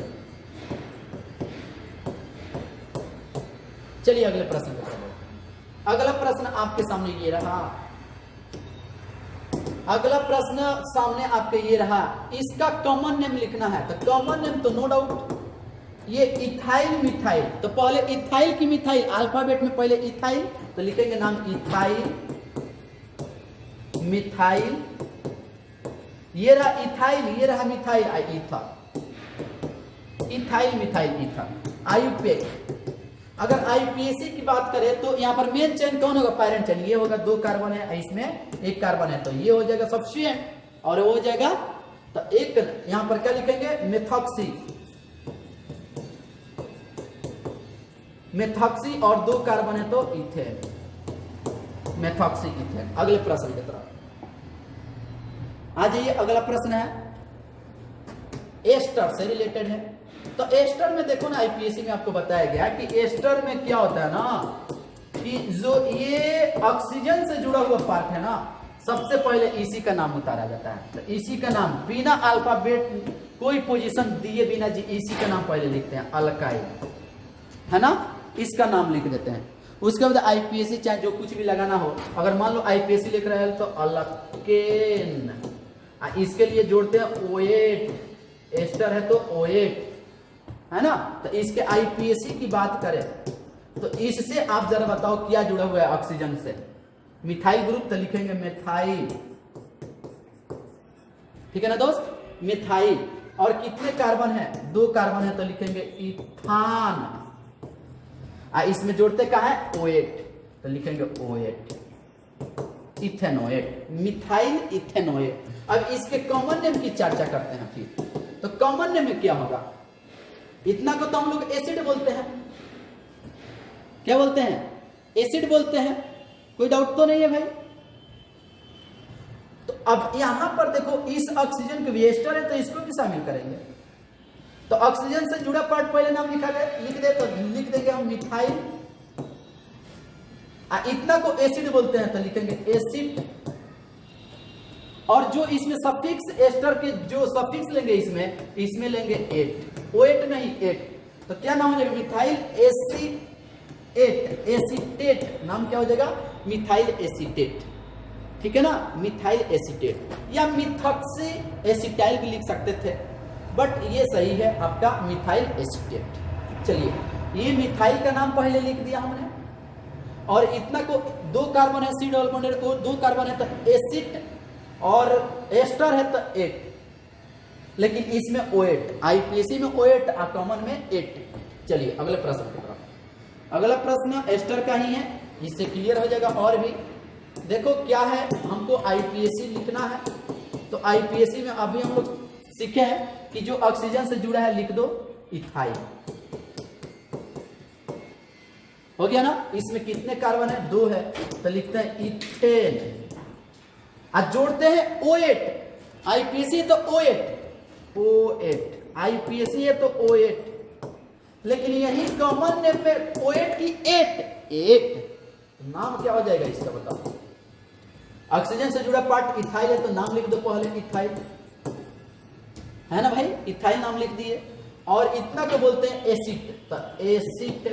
चलिए अगले प्रश्न की तरफ। अगला प्रश्न आपके सामने ये रहा, अगला प्रश्न सामने आपके ये रहा, इसका कॉमन नेम लिखना है, तो कॉमन नेम तो नो डाउट ये इथाइल मिथाइल, तो पहले इथाइल की मिथाइल, अल्फाबेट में पहले इथाइल, तो लिखेंगे नाम इथाइल मिथाइल, ये रहा इथाइल, ये रहा methyl, ether, ethyl methyl ether. IUPAC, अगर आईपीएसी की बात करें तो यहाँ पर मेन चेन कौन होगा, पैरेंट चेन, ये होगा, दो कार्बन है, इसमें एक कार्बन है, तो ये हो जाएगा सब्स्टिट्यूएंट, और वो हो जाएगा, तो एक यहाँ पर क्या लिखेंगे, मेथॉक्सी, मेथॉक्सी, और दो कार्बन है तो इथेन, मेथॉक्सी इथेन। अगले प्रश्न की तरफ आ जाइए, अगला प्रश्न है एस्टर से रिलेटेड है। तो एस्टर में देखो ना, आईपीएसी में आपको बताया गया कि एस्टर में क्या होता है ना, कि जो ये ऑक्सीजन से जुड़ा हुआ पार्ट है ना, सबसे पहले इसी का नाम उतारा जाता है, तो इसी का नाम बिना अल्फाबेट कोई पोजीशन दिए बिना जी इसी का नाम पहले लिखते हैं, अल्काइल है ना, इसका नाम लिख देते हैं। उसके बाद आईपीएसी चाहे जो कुछ भी लगाना हो, अगर मान लो आईपीएसी लिख रहे हैं तो अल्केन, इसके लिए जोड़ते हैं O8, एस्टर है तो O8 है ना। तो इसके आईपीएसी की बात करें तो इससे आप जरा बताओ क्या जुड़ा हुआ है ऑक्सीजन से, मिथाइल ग्रुप तो लिखेंगे मिथाइल, ठीक है ना दोस्त, मिथाइल। और कितने कार्बन है, 2 कार्बन है तो लिखेंगे इथान। इसमें जोड़ते क्या है, OH, तो लिखेंगे OH, इथेनोएट, मिथाइल इथेनोएट। अब इसके कॉमन नेम की चर्चा करते हैं फिर। तो कॉमन नेम में क्या होगा, इतना को तो हम लोग एसिड बोलते हैं, क्या बोलते हैं, एसिड बोलते हैं, कोई डाउट तो नहीं है भाई। तो अब यहां पर देखो इस ऑक्सीजन के एस्टर है तो इसको भी शामिल करेंगे। तो ऑक्सीजन से जुड़ा पार्ट पहले नाम लिख दे तो लिख देंगे हम मिथाइल। इतना को एसिड बोलते हैं तो लिखेंगे एसिड। और जो इसमें सफिक्स एस्टर के जो सफिक्स लेंगे इसमें लेंगे एट, ओएट नहीं एट, तो क्या नाम हो जाएगा, मिथाइल एसीटेट, एसीटेट नाम क्या हो जाएगा, मिथाइल एसीटेट, ठीक है ना, मिथाइल एसीटेट। या मिथॉक्सी एसिटाइल भी लिख सकते थे, बट ये सही है आपका मिथाइल एसीटेट। चलिए ये मिथाइल का नाम पहले लिख दिया हमने। और इतना को 2 कार्बन है, सी डबल बॉन्डेड को 2 कार्बन है तो एसिड, और एस्टर है तो 8, लेकिन इसमें OH, आईपीएसी में OH, कॉमन में 8। चलिए अगले प्रश्न की तरफ। अगला प्रश्न एस्टर का ही है, इससे क्लियर हो जाएगा। और भी देखो क्या है, हमको आईपीएसी लिखना है। तो आईपीएसी में अभी हम लोग सीखे हैं कि जो ऑक्सीजन से जुड़ा है लिख दो इथाइल, हो गया ना। इसमें कितने कार्बन है, 2 है तो लिखते हैं इथेन। आज जोड़ते हैं OH, आईपीएसी तो OH, आईपीएसी है तो OH, लेकिन यही कॉमन नेम पे OH की 8 नाम क्या हो जाएगा इसका बताओ। ऑक्सीजन से जुड़ा पार्ट इथाइल है तो नाम लिख दो पहले इथाइल, है ना भाई, इथाइल नाम लिख दिए। और इतना को बोलते हैं एसिड, तो एसिड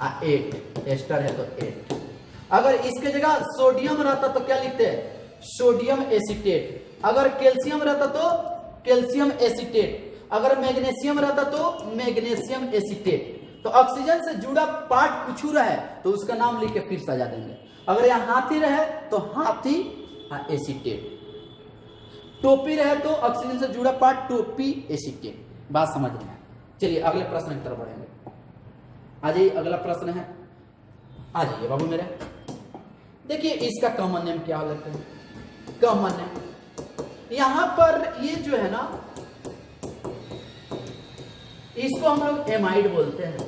8, एस्टर है तो 8। अगर इसके जगह सोडियम रहता तो क्या लिखते हैं, सोडियम एसीटेट। अगर कैल्शियम रहता तो कैल्शियम एसीटेट। अगर मैग्नीशियम रहता तो मैग्नीशियम एसीटेट। तो ऑक्सीजन से जुड़ा पार्ट कुछ रहे तो उसका नाम लिख के फिर सजा देंगे। अगर यहाँ हाथी रहे तो हाथी एसीटेट, टोपी रहे तो ऑक्सीजन से जुड़ा पार्ट टोपी एसीटेट। बात समझ में। चलिए अगले प्रश्न की तरफ बढ़ेंगे। आ जाइए, अगला प्रश्न है, आ जाइए बाबू मेरे। देखिए इसका कॉमन नेम क्या लगता है, कॉमन नेम यहां पर ये जो है ना, इसको हम लोग एमाइड बोलते हैं।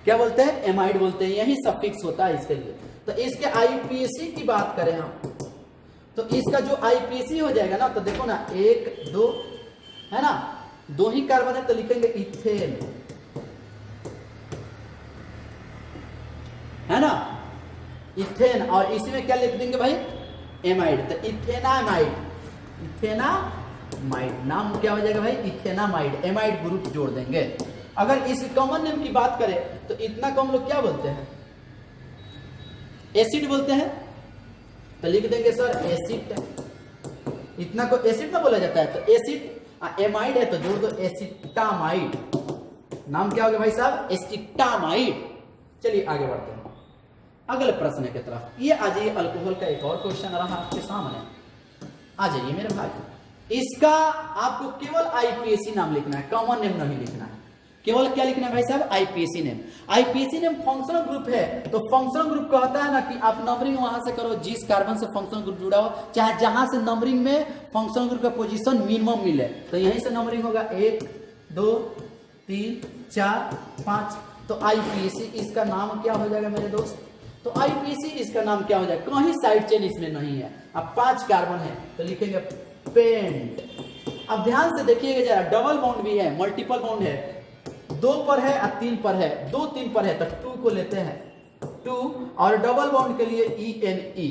क्या बोलते हैं, एमाइड बोलते हैं, यही सफिक्स होता है इसके लिए। तो इसके आईपीएसी की बात करें हम, तो इसका जो आईपीएसी हो जाएगा ना, तो देखो ना 1 2 है ना, 2 ही कार्बन है तो लिखेंगे इथेन, है ना, इथेन। और इसमें क्या लिख देंगे भाई, एमाइड, तो इथेनामाइड, इथेनामाइड नाम क्या हो जाएगा भाई, इथेनामाइड, एमाइड ग्रुप जोड़ देंगे। अगर इस कॉमन नेम की बात करें तो इतना को हम लोग क्या बोलते हैं, एसिड बोलते हैं, तो लिख देंगे सर एसिड। इतना को एसिड ना बोला जाता है तो एसिड, एमाइड है तो जोड़ दो एसिटामाइड, नाम क्या हो गया भाई साहब, एसिटामाइड। चलिए आगे बढ़ते हैं अगले प्रश्न की तरफ। ये आ जाइए, अल्कोहल का एक और क्वेश्चन रहा आपके सामने, आ जाइए मेरे भाई। इसका आपको केवल आईपीएसी नाम लिखना है, कॉमन नेम नहीं लिखना है। केवल क्या लिखना है भाई साहब, IUPAC name. IUPAC name functional group है, तो फंक्शनल ग्रुप कहता है ना कि आप नंबरिंग वहां से करो जिस कार्बन से फंक्शनल ग्रुप जुड़ा हो, चाहे जहां से नंबरिंग में फंक्शनल ग्रुप का पोजीशन मिनिमम मिले, तो यहीं से नंबरिंग होगा 1 2 3 4 5। तो आईपीएसी इसका नाम क्या हो जाएगा मेरे दोस्त, तो आईपीएसी इसका नाम क्या हो जाएगा, कहीं साइड चेन इसमें नहीं है। अब 5 कार्बन है तो लिखेंगे पेंट। अब ध्यान से देखिएगा जरा, डबल बॉन्ड भी है, मल्टीपल बॉन्ड है, 2 पर है और 3 पर है, 2 3 पर है तो 2 को लेते हैं 2। और डबल बॉन्ड के लिए ENE,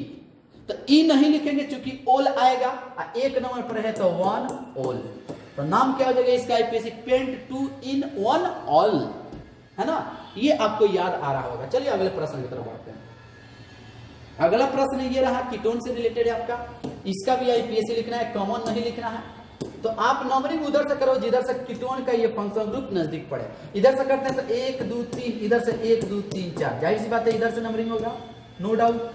तो E नहीं लिखेंगे क्योंकि ओल आएगा, और 1 नंबर पर है तो 1 ओल, तो नाम क्या हो जाएगा इसका आईपीएसी, पेंट 2 in 1 ऑल, है ना। ये आपको याद आ रहा होगा। चलिए अगले प्रश्न की तरफ बढ़ते हैं। अगला प्रश्न ये रहा, कीटोन से रिलेटेड है आपका, इसका भी आईपीएसी लिखना है, कॉमन नहीं लिखना है। तो आप नंबरिंग उधर से करो जिधर से कीटोन का ये फंक्शनल ग्रुप नजदीक पड़े। इधर से करते हैं तो 1 2 3, इधर से 1 2 3 4, जाहिर सी बात है इधर से नंबरिंग होगा, नो डाउट।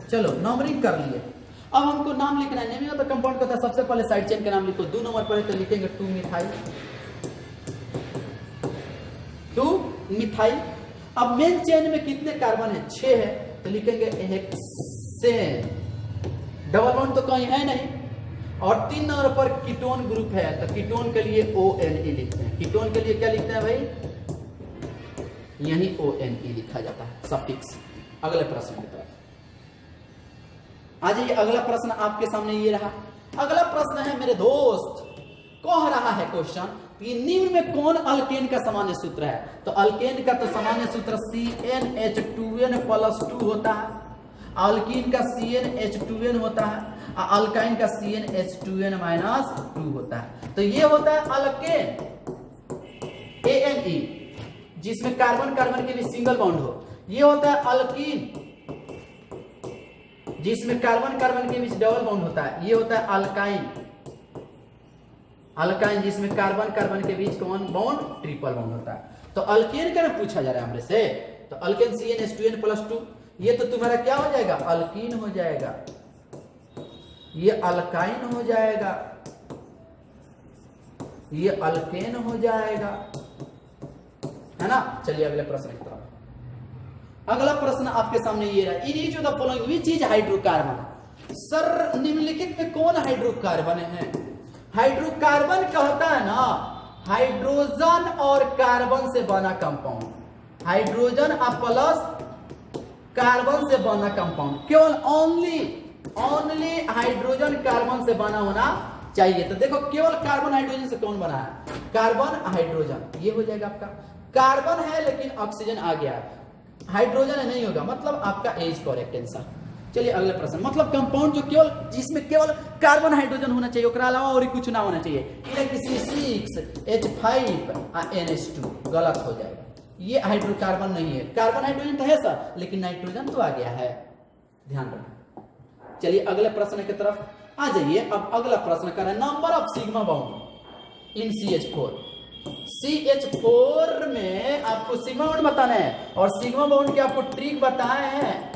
चलो नंबरिंग कर लिए। अब हमको नाम लिखना है। नेमिंग ऑफ द कंपाउंड का सबसे पहले साइड चेन का नाम लिखो। 2 नंबर पर है तो लिखेंगे 2 मिथाइल, 2 मिथाइल। अब मेन चेन में कितने कार्बन है? 6 है तो लिखेंगे हेक्सेन। डबल बॉन्ड तो कहीं है नहीं। और 3 नंबर पर कीटोन ग्रुप है तो कीटोन के लिए ONe लिखते हैं। कीटोन के लिए क्या लिखते हैं भाई? यही ONe लिखा जाता है सफिक्स। अगले प्रश्न की तरफ आ जाइए। अगला प्रश्न आपके सामने ये रहा। अगला प्रश्न है मेरे दोस्त, कह रहा है क्वेश्चन कि निम्न में कौन अल्केन का सामान्य सूत्र है? तो अल्केन का तो सामान्य सूत्र CnH2n+2 होता है। अल्कीन का CnH2n होता है। अल्काइन का CnH2n-2 होता है। तो ये होता है अल्केन ANE, जिसमें कार्बन कार्बन के बीच सिंगल बॉन्ड हो। ये होता है अल्कीन, जिसमें कार्बन कार्बन के बीच डबल बॉन्ड होता है। ये होता है अल्काइन, अल्काइन जिसमें कार्बन कार्बन के बीच कौन बॉन्ड? ट्रिपल बॉन्ड होता है। तो अल्केन का पूछा जा रहा है हमरे से, तो अल्केन CnH2n+2, ये तो तुम्हारा क्या हो जाएगा? अल्कीन हो जाएगा। ये अल्काइन हो जाएगा, ये अल्केन हो जाएगा, है ना। चलिए अगले प्रश्न की तरफ। अगला प्रश्न आपके सामने ये रहा। In each of the following which is hydrocarbon? Sir निम्नलिखित में कौन हाइड्रोकार्बन है? हाइड्रोकार्बन कहता है ना हाइड्रोजन और कार्बन से बना कंपाउंड। हाइड्रोजन और प्लस कार्बन से बना कंपाउंड, केवल ओनली हाइड्रोजन कार्बन से बना होना चाहिए। तो देखो केवल कार्बन हाइड्रोजन से कौन बना है? कार्बन हाइड्रोजन, ये हो जाएगा आपका। कार्बन है लेकिन ऑक्सीजन आ गया, हाइड्रोजन नहीं होगा, मतलब आपका ए इज करेक्ट आंसर। चलिए अगले प्रश्न। मतलब कंपाउंड जो केवल जिसमें केवल कार्बन हाइड्रोजन होना चाहिए, उसके अलावा और कुछ ना होना चाहिए। C6H5NH2 गलत हो जाएगा, ये हाइड्रोकार्बन नहीं है। कार्बन हाइड्रोजन तो है सर, लेकिन नाइट्रोजन तो आ गया है, ध्यान रखना। चलिए अगले प्रश्न की तरफ आ जाइए। अब अगला प्रश्न कर रहे हैं number of sigma bond in CH4। CH4 में आपको सिग्मा बॉन्ड बताना है, और सिग्मा बॉन्ड के आपको ट्रिक बताए हैं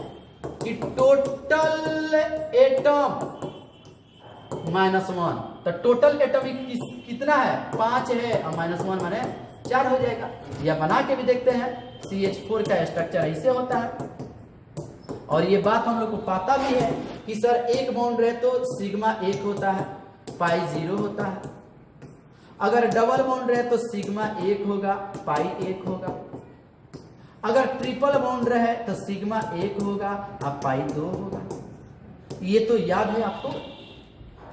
कि टोटल एटम -1। तो टोटल एटम कितना है? 5 है, और -1 माने 4 हो जाएगा। या बना के भी देखते हैं। CH4 का स्ट्रक्चर ऐसे होता है, और ये बात हम लोग को पता भी है कि सर एक बॉन्ड रहे तो सिग्मा 1 होता है, पाई 0 होता है। अगर डबल बॉन्ड रहे तो सिग्मा 1 होगा, पाई 1 होगा। अगर ट्रिपल बॉन्ड रहे तो सिग्मा 1 होगा और पाई 2 होगा। ये तो याद है आपको,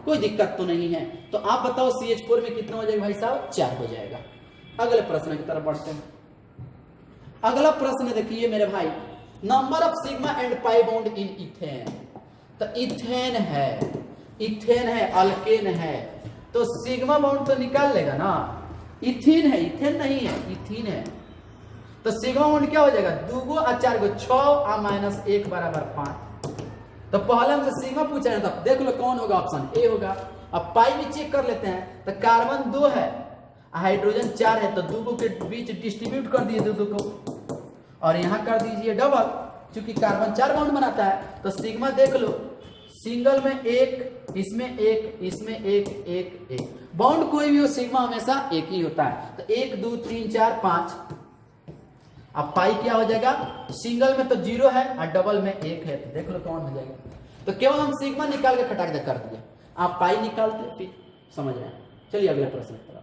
कोई दिक्कत तो नहीं है। तो आप बताओ CH4 में कितना हो जाएगा भाई साहब? 4 हो जाएगा। अगले प्रश्न की तरफ बढ़ते हैं। अगला प्रश्न देखिए मेरे भाई, number of sigma and pi bond in ethane. तो इथेन है, अल्केन है, तो सिग्मा बॉन्ड तो निकाल लेगा ना। इथीन है, इथेन नहीं है, इथीन है। तो सिग्मा बॉन्ड क्या हो जाएगा? 2 गो और 4 गो, 6 और -1 = 5। तो पहले हमसे सिग्मा पूछा है, तब देख लो कौन होगा, ऑप्शन ए होगा। अब पाई भी चेक कर लेते हैं। तो कार्बन 2 है, हाइड्रोजन 4 है, तो 2 गो के बीच डिस्ट्रीब्यूट कर दिए 2 को, और यहां कर दीजिए डबल, क्योंकि कार्बन 4 बॉन्ड बनाता है। तो सिग्मा देख लो, सिंगल में 1, इसमें 1, इसमें 1 बॉन्ड कोई भी हो, सिग्मा हमेशा 1 ही होता है। तो 1 2 3 4 5। अब पाई क्या हो जाएगा? सिंगल में तो 0 है और डबल में 1 है, तो देख लो कौन हो जाएगा। तो केवल हम सिग्मा निकाल के खटाक दे कर दिया, आप पाई निकालते फिर समझ रहे हैं। चलिए अगले प्रश्न की तरफ।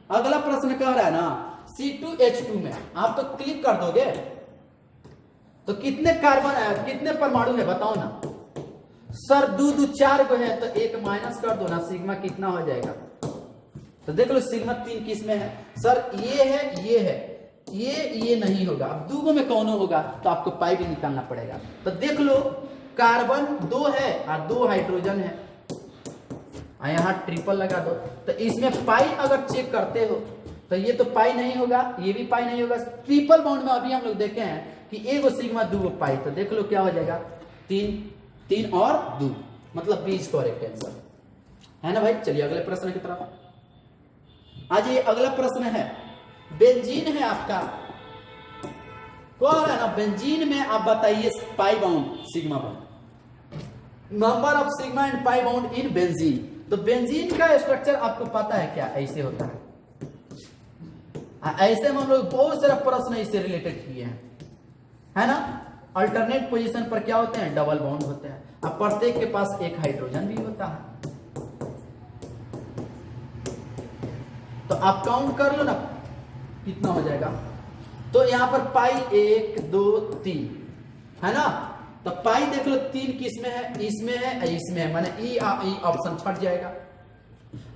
अगला प्रश्न कह रहा है ना C2H2 में आप तो क्लिक कर दोगे तो कितने कार्बन है, कितने परमाणु है बताओ ना। सर 2 2 4 को है, तो 1 माइनस कर दो ना, सिग्मा कितना हो जाएगा? तो देख लो सिग्मा 3 किस में है? सर ये है, ये नहीं होगा। अब 2 गो में कौन होगा? तो आपको पाई भी निकालना पड़ेगा। तो देख लो कार्बन 2 है और 2 हाइड्रोजन है, यहां ट्रिपल लगा दो। तो इसमें पाई अगर चेक करते हो तो ये तो पाई नहीं होगा, ये भी पाई नहीं होगा। ट्रिपल बॉन्ड में अभी हम लोग देखे हैं कि 1 सिग्मा 2 पाई। तो देख लो क्या हो जाएगा? 3 और 2, मतलब 20 करेक्ट आंसर है ना भाई। चलिए अगले प्रश्न की तरफ आज ये अगला प्रश्न है। बेंजीन है आपका, कह रहा है ना बेंजीन में आप बताइए pi bond sigma bond, number of sigma and pi bond in benzene. तो बेंजीन का स्ट्रक्चर आपको पता है क्या, ऐसे होता है। ऐसे में हम लोग बहुत सारा प्रश्न इससे रिलेटेड किए हैं, है ना। अल्टरनेट पोजीशन पर क्या होते हैं, डबल बॉन्ड होते हैं। अब प्रत्येक के पास एक हाइड्रोजन भी होता है। तो आप काउंट कर लो ना कितना हो जाएगा। तो यहां पर पाई 1 2 3 है ना। तो पाई देख लो 3 किस में है, इसमें है, इसमें है, माने ई ऑप्शन छट जाएगा।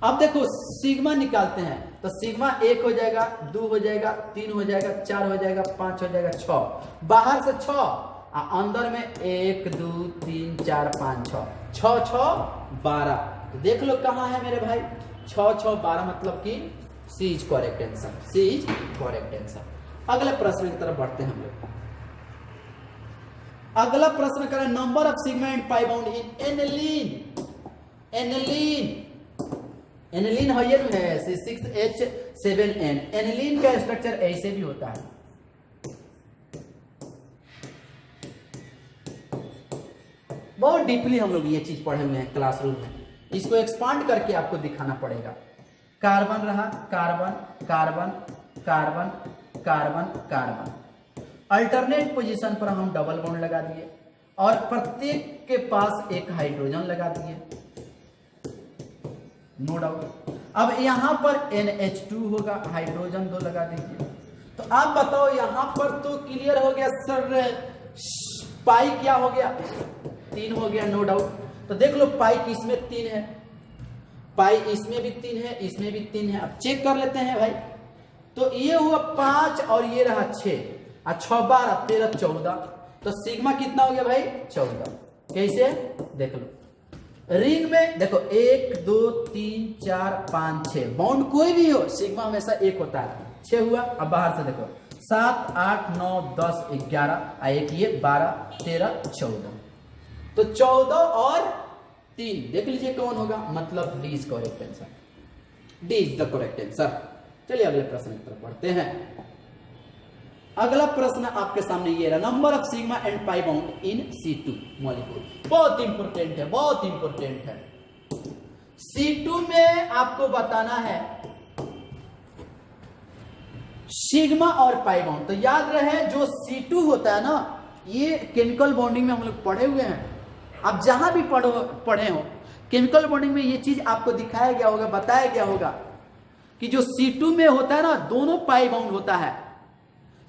अब देखो सिग्मा निकालते हैं तो सिग्मा 1 हो जाएगा, 2 हो जाएगा, 3 हो जाएगा, 4 हो जाएगा, 5 हो जाएगा, 6 बाहर से 6 अंदर में 1 2 3 4 5 6 6 12। तो देख लो कहां है मेरे भाई, 6 6 12 मतलब कि C is correct answer, C is correct answer. अगले प्रश्न की तरफ बढ़ते हैं हम लोग। अगला प्रश्न करें, number of sigma and pi bond in aniline. Aniline aniline है C6H7N। एनिलीन का स्ट्रक्चर ऐसे भी होता है। बहुत डीपली हम लोग ये चीज पढ़े हुए हैं क्लासरूम में, इसको एक्सपांड करके आपको दिखाना पड़ेगा। कार्बन रहा, carbon carbon carbon carbon carbon, alternate position पर हम डबल बॉन्ड लगा दिए और प्रत्येक के पास एक हाइड्रोजन लगा दिए, नो डाउट। अब यहां पर NH2 होगा, हाइड्रोजन 2 लगा दीजिए। तो आप बताओ यहां पर तो क्लियर हो गया सर, पाई क्या हो गया, 3 हो गया, नो डाउट। तो देख लो पाई किसमें 3 है, पाई इसमें भी 3 है, इसमें भी 3 है। अब चेक कर लेते हैं भाई। तो ये हुआ 5 और ये रहा 6 और 6 12 13 14। तो सिग्मा कितना हो गया भाई, 14। कैसे देख लो, रिंग में देखो 1 2 3 4 5 6 बाउंड कोई भी हो, सिग्मा हमेशा 1 होता है। 6 हुआ। अब बाहर से देखो 7 8 9 10 11 एक ये 12 13 14। तो 14 और 3 देख लीजिए कौन होगा, मतलब D is correct answer, D is the correct answer. चलिए अगले प्रश्न की तरफ बढ़ते हैं। अगला प्रश्न आपके सामने ये रहा, number of sigma and pi bond in C2 molecule. बहुत इंपोर्टेंट है, बहुत इंपोर्टेंट है। C2 में आपको बताना है सिग्मा और पाई बाउंड। तो याद रहे जो C2 होता है ना, ये केमिकल बॉन्डिंग में हम लोग पढ़े हुए हैं। आप जहां भी पढ़े हो केमिकल बॉन्डिंग में ये चीज आपको दिखाया गया होगा, बताया गया होगा कि जो C2 में होता है ना, दोनों पाई बाउंड होता है,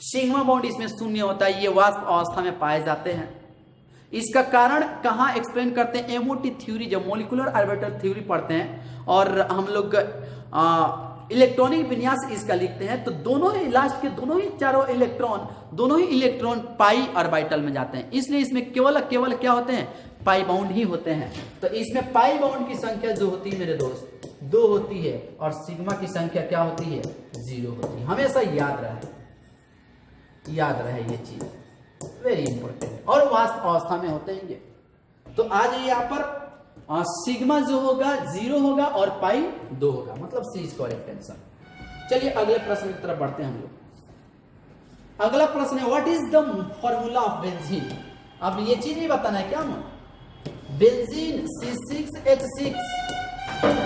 सिग्मा बाउंड इसमें शून्य होता है। ये वाष्प अवस्था में पाए जाते हैं। इसका कारण कहाँ एक्सप्लेन करते हैं, एमओटी थ्योरी, जब मोलिकुलर ऑर्बिटल थ्योरी पढ़ते हैं और हम लोग इलेक्ट्रॉनिक विन्यास इसका लिखते हैं, तो दोनों ही लास्ट के दोनों ही चारों इलेक्ट्रॉन पाई ऑर्बिटल में जाते हैं। इसलिए इसमें केवल क्या होते हैं, पाई बाउंड ही होते हैं। तो इसमें पाई बाउंड की संख्या जो होती है मेरे दोस्त 2 होती है और सिग्मा की संख्या क्या होती है, 0 होती है। हमेशा याद रहे ये चीज, वेरी इंपॉर्टेंट। और वाष्प अवस्था में होते हैं ये। तो आज यहाँ पर सिग्मा जो होगा 0 होगा और पाई 2 होगा, मतलब सी इज करेक्ट आंसर। चलिए अगले प्रश्न की तरफ बढ़ते हैं हम लोग। अगला प्रश्न है, what is the formula of benzene. अब ये चीज भी बताना है क्या, बेंजीन C6H6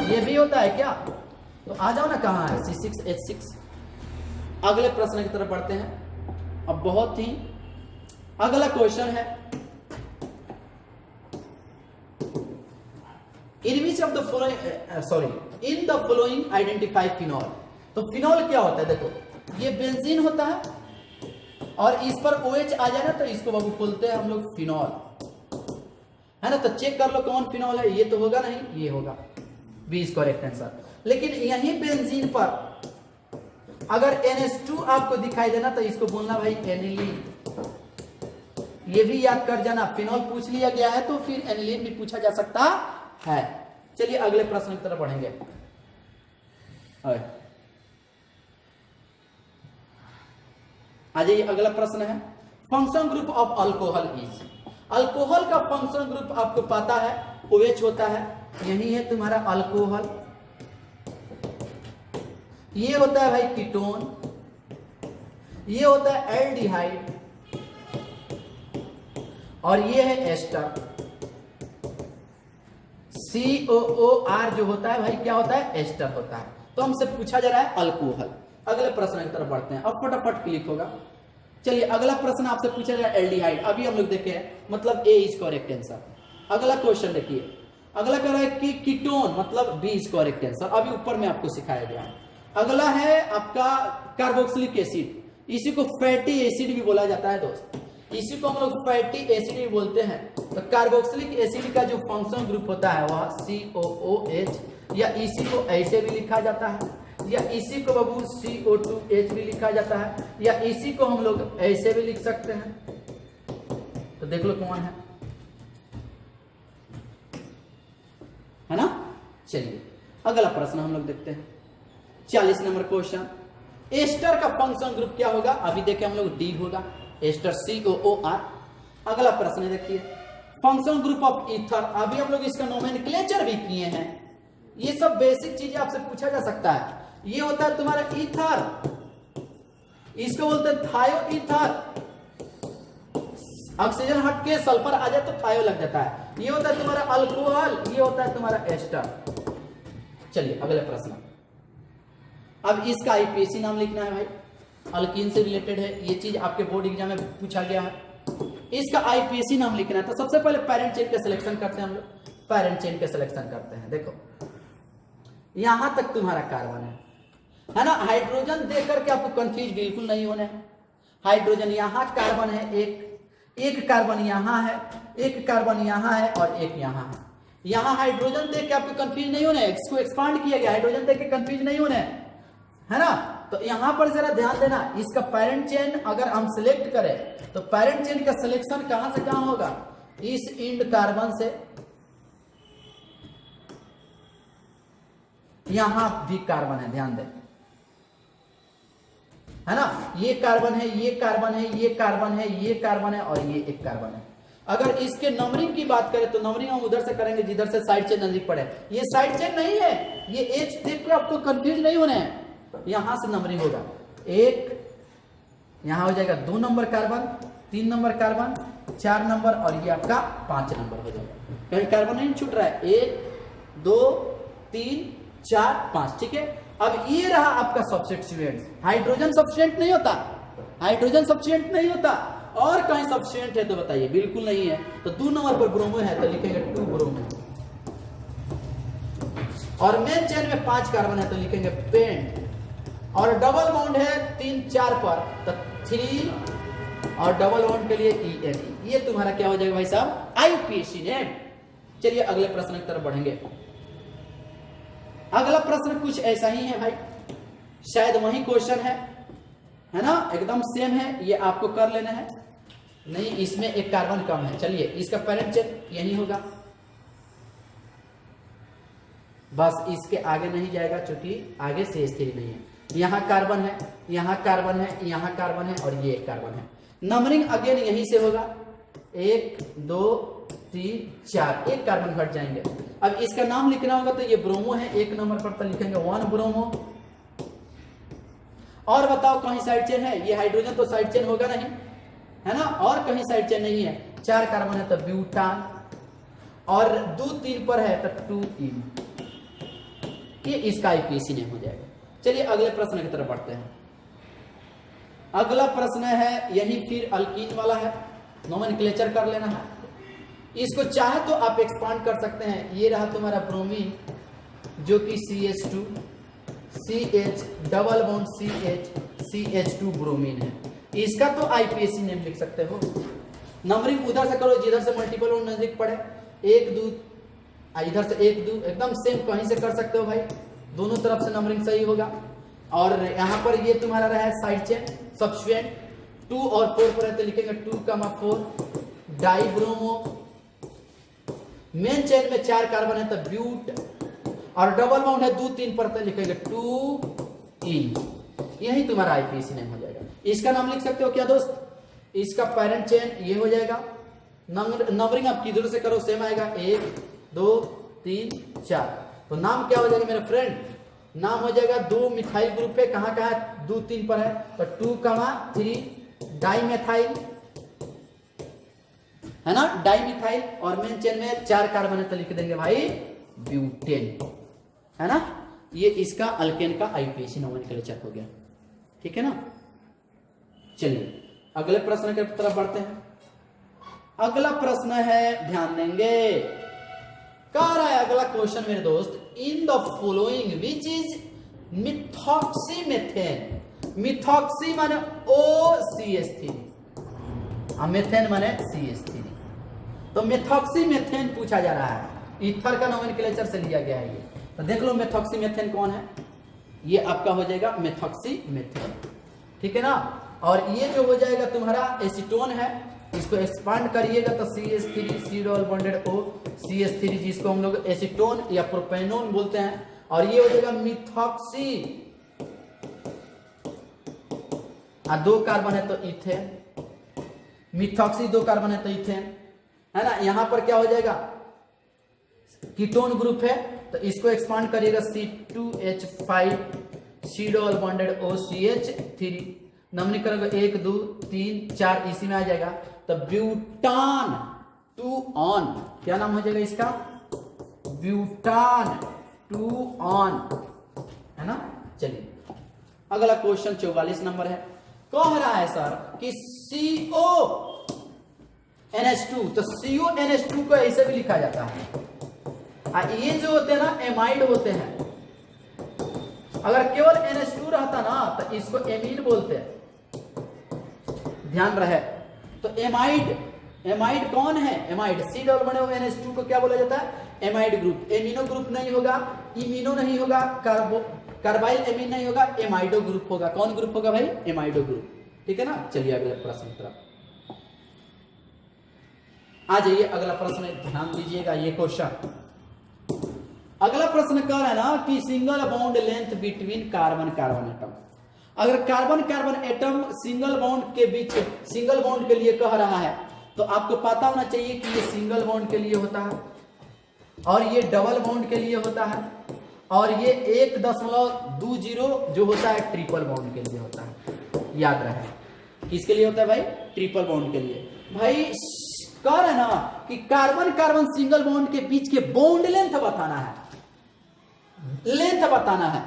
ये भी होता है क्या। तो आ जाओ ना, कहाँ है C6H6। अगले प्रश्न की तरफ बढ़ते हैं। अब बहुत ही अगला क्वेश्चन है, in which of the following in the following identify phenol. तो फिनॉल क्या होता है, देखो ये बेंजीन होता है और इस पर OH आ जाए ना तो इसको बाबू बोलते हैं हम लोग फिनॉल, है ना। तो चेक कर लो कौन फिनॉल है, ये तो होगा नहीं, ये होगा, बी इज करेक्ट आंसर। लेकिन यही बेंजीन पर अगर NH2 आपको दिखाई देना तो इसको बोलना भाई एनिलीन। ये भी याद कर जाना, फिनॉल पूछ लिया गया है तो फिर एनिलीन भी पूछा जा सकता है। चलिए अगले प्रश्न की तरफ बढ़ेंगे। आ जाइए, अगला प्रश्न है, function group of alcohol is. Alcohol का फंक्शन ग्रुप आपको पता है, OH होता है, यही है तुम्हारा अल्कोहल। ये होता है भाई कीटोन, ये होता है एल्डिहाइड, और ये है एस्टर। COOR जो होता है भाई क्या होता है, एस्टर होता है। तो हमसे पूछा जा रहा है अल्कोहल। अगले प्रश्न की तरफ बढ़ते हैं, अब फटाफट क्लिक होगा। चलिए अगला प्रश्न आपसे पूछा जा रहा है एल्डिहाइड। अभी हम लोग देखे मतलब ए इज करेक्ट आंसर। अगला क्वेश्चन देखिए, अगला कह रहा है कि कीटोन मतलब बी इज करेक्ट आंसर। अभी ऊपर में आपको सिखाया गया है। अगला है आपका कार्बोक्सिलिक एसिड, इसी को फैटी एसिड भी बोला जाता है दोस्त, इसी को हम लोग फैटी एसिड भी बोलते हैं। तो कार्बोक्सिलिक एसिड का जो फंक्शनल ग्रुप होता है वह COOH, या इसी को ऐसे भी लिखा जाता है, या इसी को बाबू CO2H भी लिखा जाता है, या इसी को हम लोग ऐसे भी लिख सकते हैं। तो देख लो कौन है ना। चलिए अगला प्रश्न हम लोग देखते हैं, 40 नंबर क्वेश्चन। एस्टर का फंक्शन ग्रुप क्या होगा, अभी देखें हम लोग डी होगा, एस्टर COOR। अगला प्रश्न देखिए, फंक्शन ग्रुप ऑफ ईथर। अभी हम लोग इसका नोमेनक्लेचर भी किए हैं। ये सब बेसिक चीजें आपसे पूछा जा सकता है। ये होता है तुम्हारा ईथर, इसको बोलते हैं थायो ईथर। ऑक्सीजन हट के सल्फर आ जाए तो थायो लग जाता है। ये होता है तुम्हारा अल्कोहल, ये होता है तुम्हारा एस्टर। चलिए अगले प्रश्न, अब इसका IPAC नाम लिखना है भाई, अल्कीन से रिलेटेड है, ये चीज आपके बोर्ड एग्जाम में पूछा गया है। इसका IPAC नाम लिखना है। तो सबसे पहले पैरेंट चेन का सिलेक्शन करते हैं हम लोग, पैरेंट चेन का सिलेक्शन करते हैं। देखो यहां तक तुम्हारा कार्बन है ना। हाइड्रोजन देख करके आपको कंफ्यूज बिल्कुल नहीं होना है। हाइड्रोजन यहां कार्बन है, एक कार्बन यहां है, एक कार्बन यहां है और एक यहां है। यहां हाइड्रोजन देख के आपको कंफ्यूज नहीं होना है, इसको एक्सपांड किया गया, हाइड्रोजन देख के कंफ्यूज नहीं होना है ना। तो यहां पर जरा ध्यान देना, इसका पैरेंट चेन अगर हम सिलेक्ट करें तो पैरेंट चेन का सिलेक्शन कहां से कहां होगा, इस इंड कार्बन से। यहां भी कार्बन है, ध्यान दें, है ना। ये कार्बन है, ये कार्बन है, ये कार्बन है, ये कार्बन है और ये एक कार्बन है। अगर इसके नंबरिंग की बात करें तो नंबरिंग हम उधर से करेंगे जिधर से साइड चेन नजदीक पड़े। ये साइड चेन नहीं है, ये एच देख के आपको कंफ्यूज नहीं होना है। यहां से नंबरिंग होगा, एक यहां हो जाएगा 2 number carbon, 3 number carbon, 4 number और ये आपका 5 नंबर हो जाएगा। कहीं कार्बन नहीं छूट रहा है, 1 2 3 4 5, ठीक है। अब ये रहा आपका सब्स्टिट्यूएंट। हाइड्रोजन सब्स्टिट्यूएंट नहीं होता, हाइड्रोजन सब्स्टिट्यूएंट नहीं होता। और कहीं सब्स्टिट्यूएंट है तो बताइए, बिल्कुल नहीं है। तो 2 नंबर पर ब्रोमो है तो लिखेंगे 2 ब्रोमो, और मेन चेन में 5 कार्बन है तो लिखेंगे पेंट, और डबल बॉन्ड है 3 4 पर तो 3, और डबल बॉन्ड के लिए ENE। ये तुम्हारा क्या हो जाएगा भाई साहब, IPAC नेम। चलिए अगले प्रश्न की तरफ बढ़ेंगे। अगला प्रश्न कुछ ऐसा ही है भाई, शायद वही क्वेश्चन है ना, एकदम सेम है, ये आपको कर लेना है। नहीं, इसमें एक कार्बन कम है। चलिए इसका पैरेंट चेन यही होगा, बस इसके आगे नहीं जाएगा क्योंकि आगे से स्थिर नहीं है। यहां कार्बन है, यहां कार्बन है, यहां कार्बन है और ये एक कार्बन है। नंबरिंग अगेन यहीं से होगा, 1 2 3 4, एक कार्बन घट जाएंगे। अब इसका नाम लिखना होगा तो ये ब्रोमो है, 1 नंबर पर तो लिखेंगे 1 ब्रोमो। और बताओ कहीं साइड चेन है, ये हाइड्रोजन तो साइड चेन होगा नहीं, है ना, और कहीं साइड चेन नहीं है। 4 कार्बन है तो ब्यूटान, और 2 3 पर है तो 2 ये इसका IPAC नेम हो जाएगा। चलिए अगले प्रश्न की तरफ बढ़ते हैं। अगला प्रश्न है यही फिर अल्कीन वाला है, नोमेनक्लेचर कर लेना है। इसको चाहे तो आप एक्सपांड कर सकते हैं। ये रहा तुम्हारा ब्रोमीन जो कि CH2 CH double bond CH2 bromine है। इसका तो IPAC नेम लिख सकते हो। नंबरिंग उधर से करो जिधर से मल्टीपल बॉन्ड नजदीक पड़े, 1 2, इधर से 1 2, एकदम सेम कहीं से कर सकते हो भाई, दोनों तरफ से नंबरिंग सही होगा। और यहाँ पर ये तुम्हारा रहा है साइड चेन सब्स्टिट्यूएंट, 2 और 4 पर है तो लिखेंगे 2,4 डाइब्रोमो। मेन चेन में 4 कार्बन है तो ब्यूट, और डबल बॉन्ड है 2 3 पर तो लिखेंगे 2 यही तुम्हारा IPAC नेम हो जाएगा। इसका नाम लिख सकते हो क्या दोस्त, इसका पैरेंट चेन ये हो जाएगा। नंबरिंग आप किधर से करो सेम आएगा, 1 2 3 4। तो नाम क्या हो जाएगा मेरे फ्रेंड, नाम हो जाएगा 2 मिथाइल ग्रुप है, कहां कहां 2 3 पर है तो 2,3 डाइमेथाइल है ना, डाइमिथाइल, और मेन चेन में 4 कार्बन है तो लिख देंगे भाई ब्यूटेन, है ना। ये इसका अल्केन का आईपीएसी नोमेनक्लेचर हो गया, ठीक है ना। चलिए अगले प्रश्न की तरफ बढ़ते हैं। अगला प्रश्न है, ध्यान देंगे, कह रहा है अगला क्वेश्चन मेरे दोस्त, in the following which is methoxymethane. Methoxy माने OCH3, मेथेन माने CH3, तो मिथॉक्सीमेथेन पूछा जा रहा है, ईथर का नोमेनक्लेचर से लिया गया है ये। तो देख लो मिथॉक्सीमेथेन कौन है, ये आपका हो जाएगा मिथॉक्सीमेथेन, ठीक है ना। और ये जो हो जाएगा तुम्हारा एसीटोन है, इसको एक्सपांड करिएगा तो CH3 C double bonded O CH3, जिसको हम लोग एसीटोन या प्रोपेनोन बोलते हैं, और ये हो जाएगा मिथॉक्सी, 2 कार्बन है तो इथेन, मिथॉक्सी 2 कार्बन है तो इथेन, है ना। यहां पर क्या हो जाएगा, कीटोन ग्रुप है तो इसको एक्सपांड करिएगा C2H5 C double bonded O CH3, नमनी करोगे 1 2 3 4, इसी में आ जाएगा तो ब्यूटान 2 ऑन, क्या नाम हो जाएगा इसका, ब्यूटान 2 ऑन, है ना। चलिए अगला क्वेश्चन 44 नंबर है, कह रहा है सर कि CONH2, तो CONH2 को ऐसे भी लिखा जाता है, ये जो होते हैं ना एमाइड होते हैं, अगर केवल NH2 रहता ना तो इसको एमीन बोलते हैं, ध्यान रहे। तो एमाइड कौन है, एमाइड C डबल बने हुए NH2 को क्या बोला जाता है, एमाइड ग्रुप। एमिनो ग्रुप नहीं होगा, इमिनो नहीं होगा, कार्बाइल एमीन नहीं होगा, एमाइडो ग्रुप होगा। कौन ग्रुप होगा भाई, एमाइडो ग्रुप, ठीक है ना। चलिए अगले प्रश्न की तरफ आ जाइए। अगला प्रश्न ध्यान दीजिएगा, ये क्वेश्चन, अगला प्रश्न कह रहा है ना कि single bond length between carbon carbon atom. अगर carbon carbon atom single bond के बीच, सिंगल बॉन्ड के लिए कह रहा है, तो आपको पता होना चाहिए कि ये सिंगल बॉन्ड के लिए होता है, और ये डबल बॉन्ड के लिए होता है, और ये 1.20 जो होता है ट्रिपल बॉन्ड के लिए होता है। याद रहे किसके लिए होता है भाई, ट्रिपल बॉन्ड के लिए। भाई कह रहे ना कि कार्बन कार्बन सिंगल बॉन्ड के बीच के बॉन्ड लेंथ बताना है, लेंथ बताना है।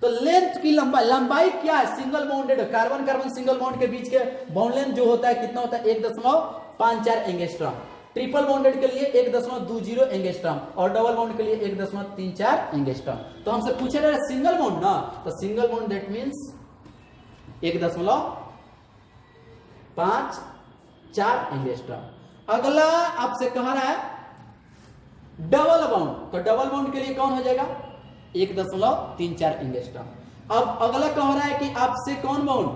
तो लेंथ की लंबाई क्या है, single bonded carbon carbon single bond के बीच के बॉन्ड लेंथ जो होता है कितना होता है, 1.54 एंगस्ट्रॉम। ट्रिपल बॉन्डेड के लिए 1.20 एंगस्ट्रॉम, और डबल बॉन्ड के लिए 1.34 एंगस्ट्रॉम। तो हमसे पूछे रहे सिंगल बॉन्ड ना, तो single bond that means 1.54 angstrom. अगला आपसे कह रहा है डबल बॉन्ड, तो डबल बॉन्ड के लिए कौन हो जाएगा, 1.34 एंगस्ट्रॉम। अब अगला कह रहा है कि आपसे कौन बॉन्ड,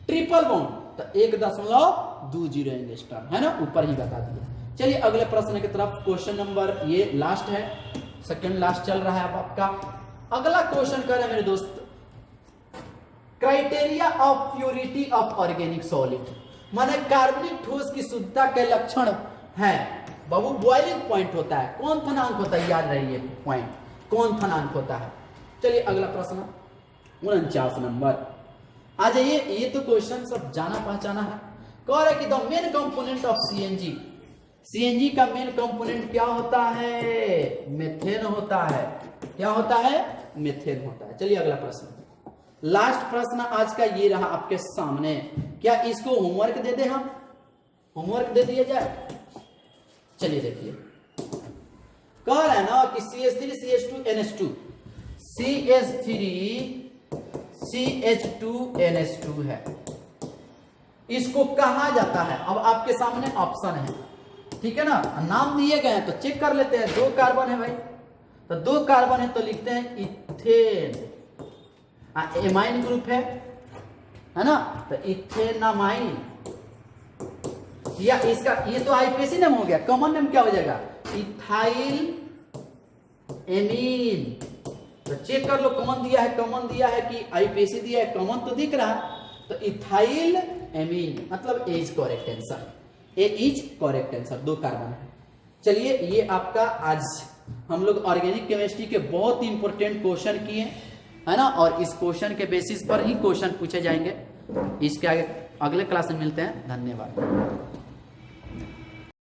ट्रिपल बॉन्ड, तो 1.20 एंगस्ट्रॉम, है ना, ऊपर ही बता दिया। चलिए अगले प्रश्न की तरफ, क्वेश्चन नंबर, ये लास्ट है, सेकंड लास्ट चल रहा है अब आपका। अगला क्वेश्चन कर रहे हैं मेरे दोस्त, criteria of purity of organic solid, माने कार्बनिक ठोस की शुद्धता के लक्षण है बाबू। बॉइलिंग पॉइंट होता है, कौन थनांक होता है, याद रहिए पॉइंट, कौन थनांक होता है। चलिए अगला प्रश्न 49 नंबर आ जाइए। ये तो क्वेश्चन सब जाना पहचाना है। कह रहा है कि the main component of CNG, CNG का मेन कंपोनेंट क्या होता है, मेथेन होता है। क्या होता है, मेथेन होता है। चलिए अगला प्रश्न, लास्ट प्रश्न आज का ये रहा आपके सामने। क्या इसको होमवर्क दे दे, हम होमवर्क दे दिया जाए। चलिए देखिए, कह रहा है ना कि CH3 CH2 NH2, CH3 CH2 NH2 है, इसको कहा जाता है। अब आपके सामने ऑप्शन है, ठीक है ना, नाम दिए गए हैं तो चेक कर लेते हैं। 2 कार्बन है भाई, तो 2 कार्बन है तो लिखते हैं इथेन, एमाइन ग्रुप है ना, तो इथेनामाइन, या इसका ये तो आईपीएसी नेम हो गया, कॉमन नेम क्या हो जाएगा, इथाइल एमीन। तो चेक कर लो, कॉमन दिया है, कॉमन दिया है कि आईपीएसी दिया है, कॉमन तो दिख रहा है, तो इथाइल एमीन मतलब A is correct answer, A is correct answer, 2 carbon है। चलिए ये आपका आज हम लोग ऑर्गेनिक केमिस्ट्री के बहुत ही इंपॉर्टेंट क्वेश्चन किए, है ना, और इस क्वेश्चन के बेसिस पर ही क्वेश्चन पूछे जाएंगे। इसके आगे अगले क्लास में मिलते हैं, धन्यवाद।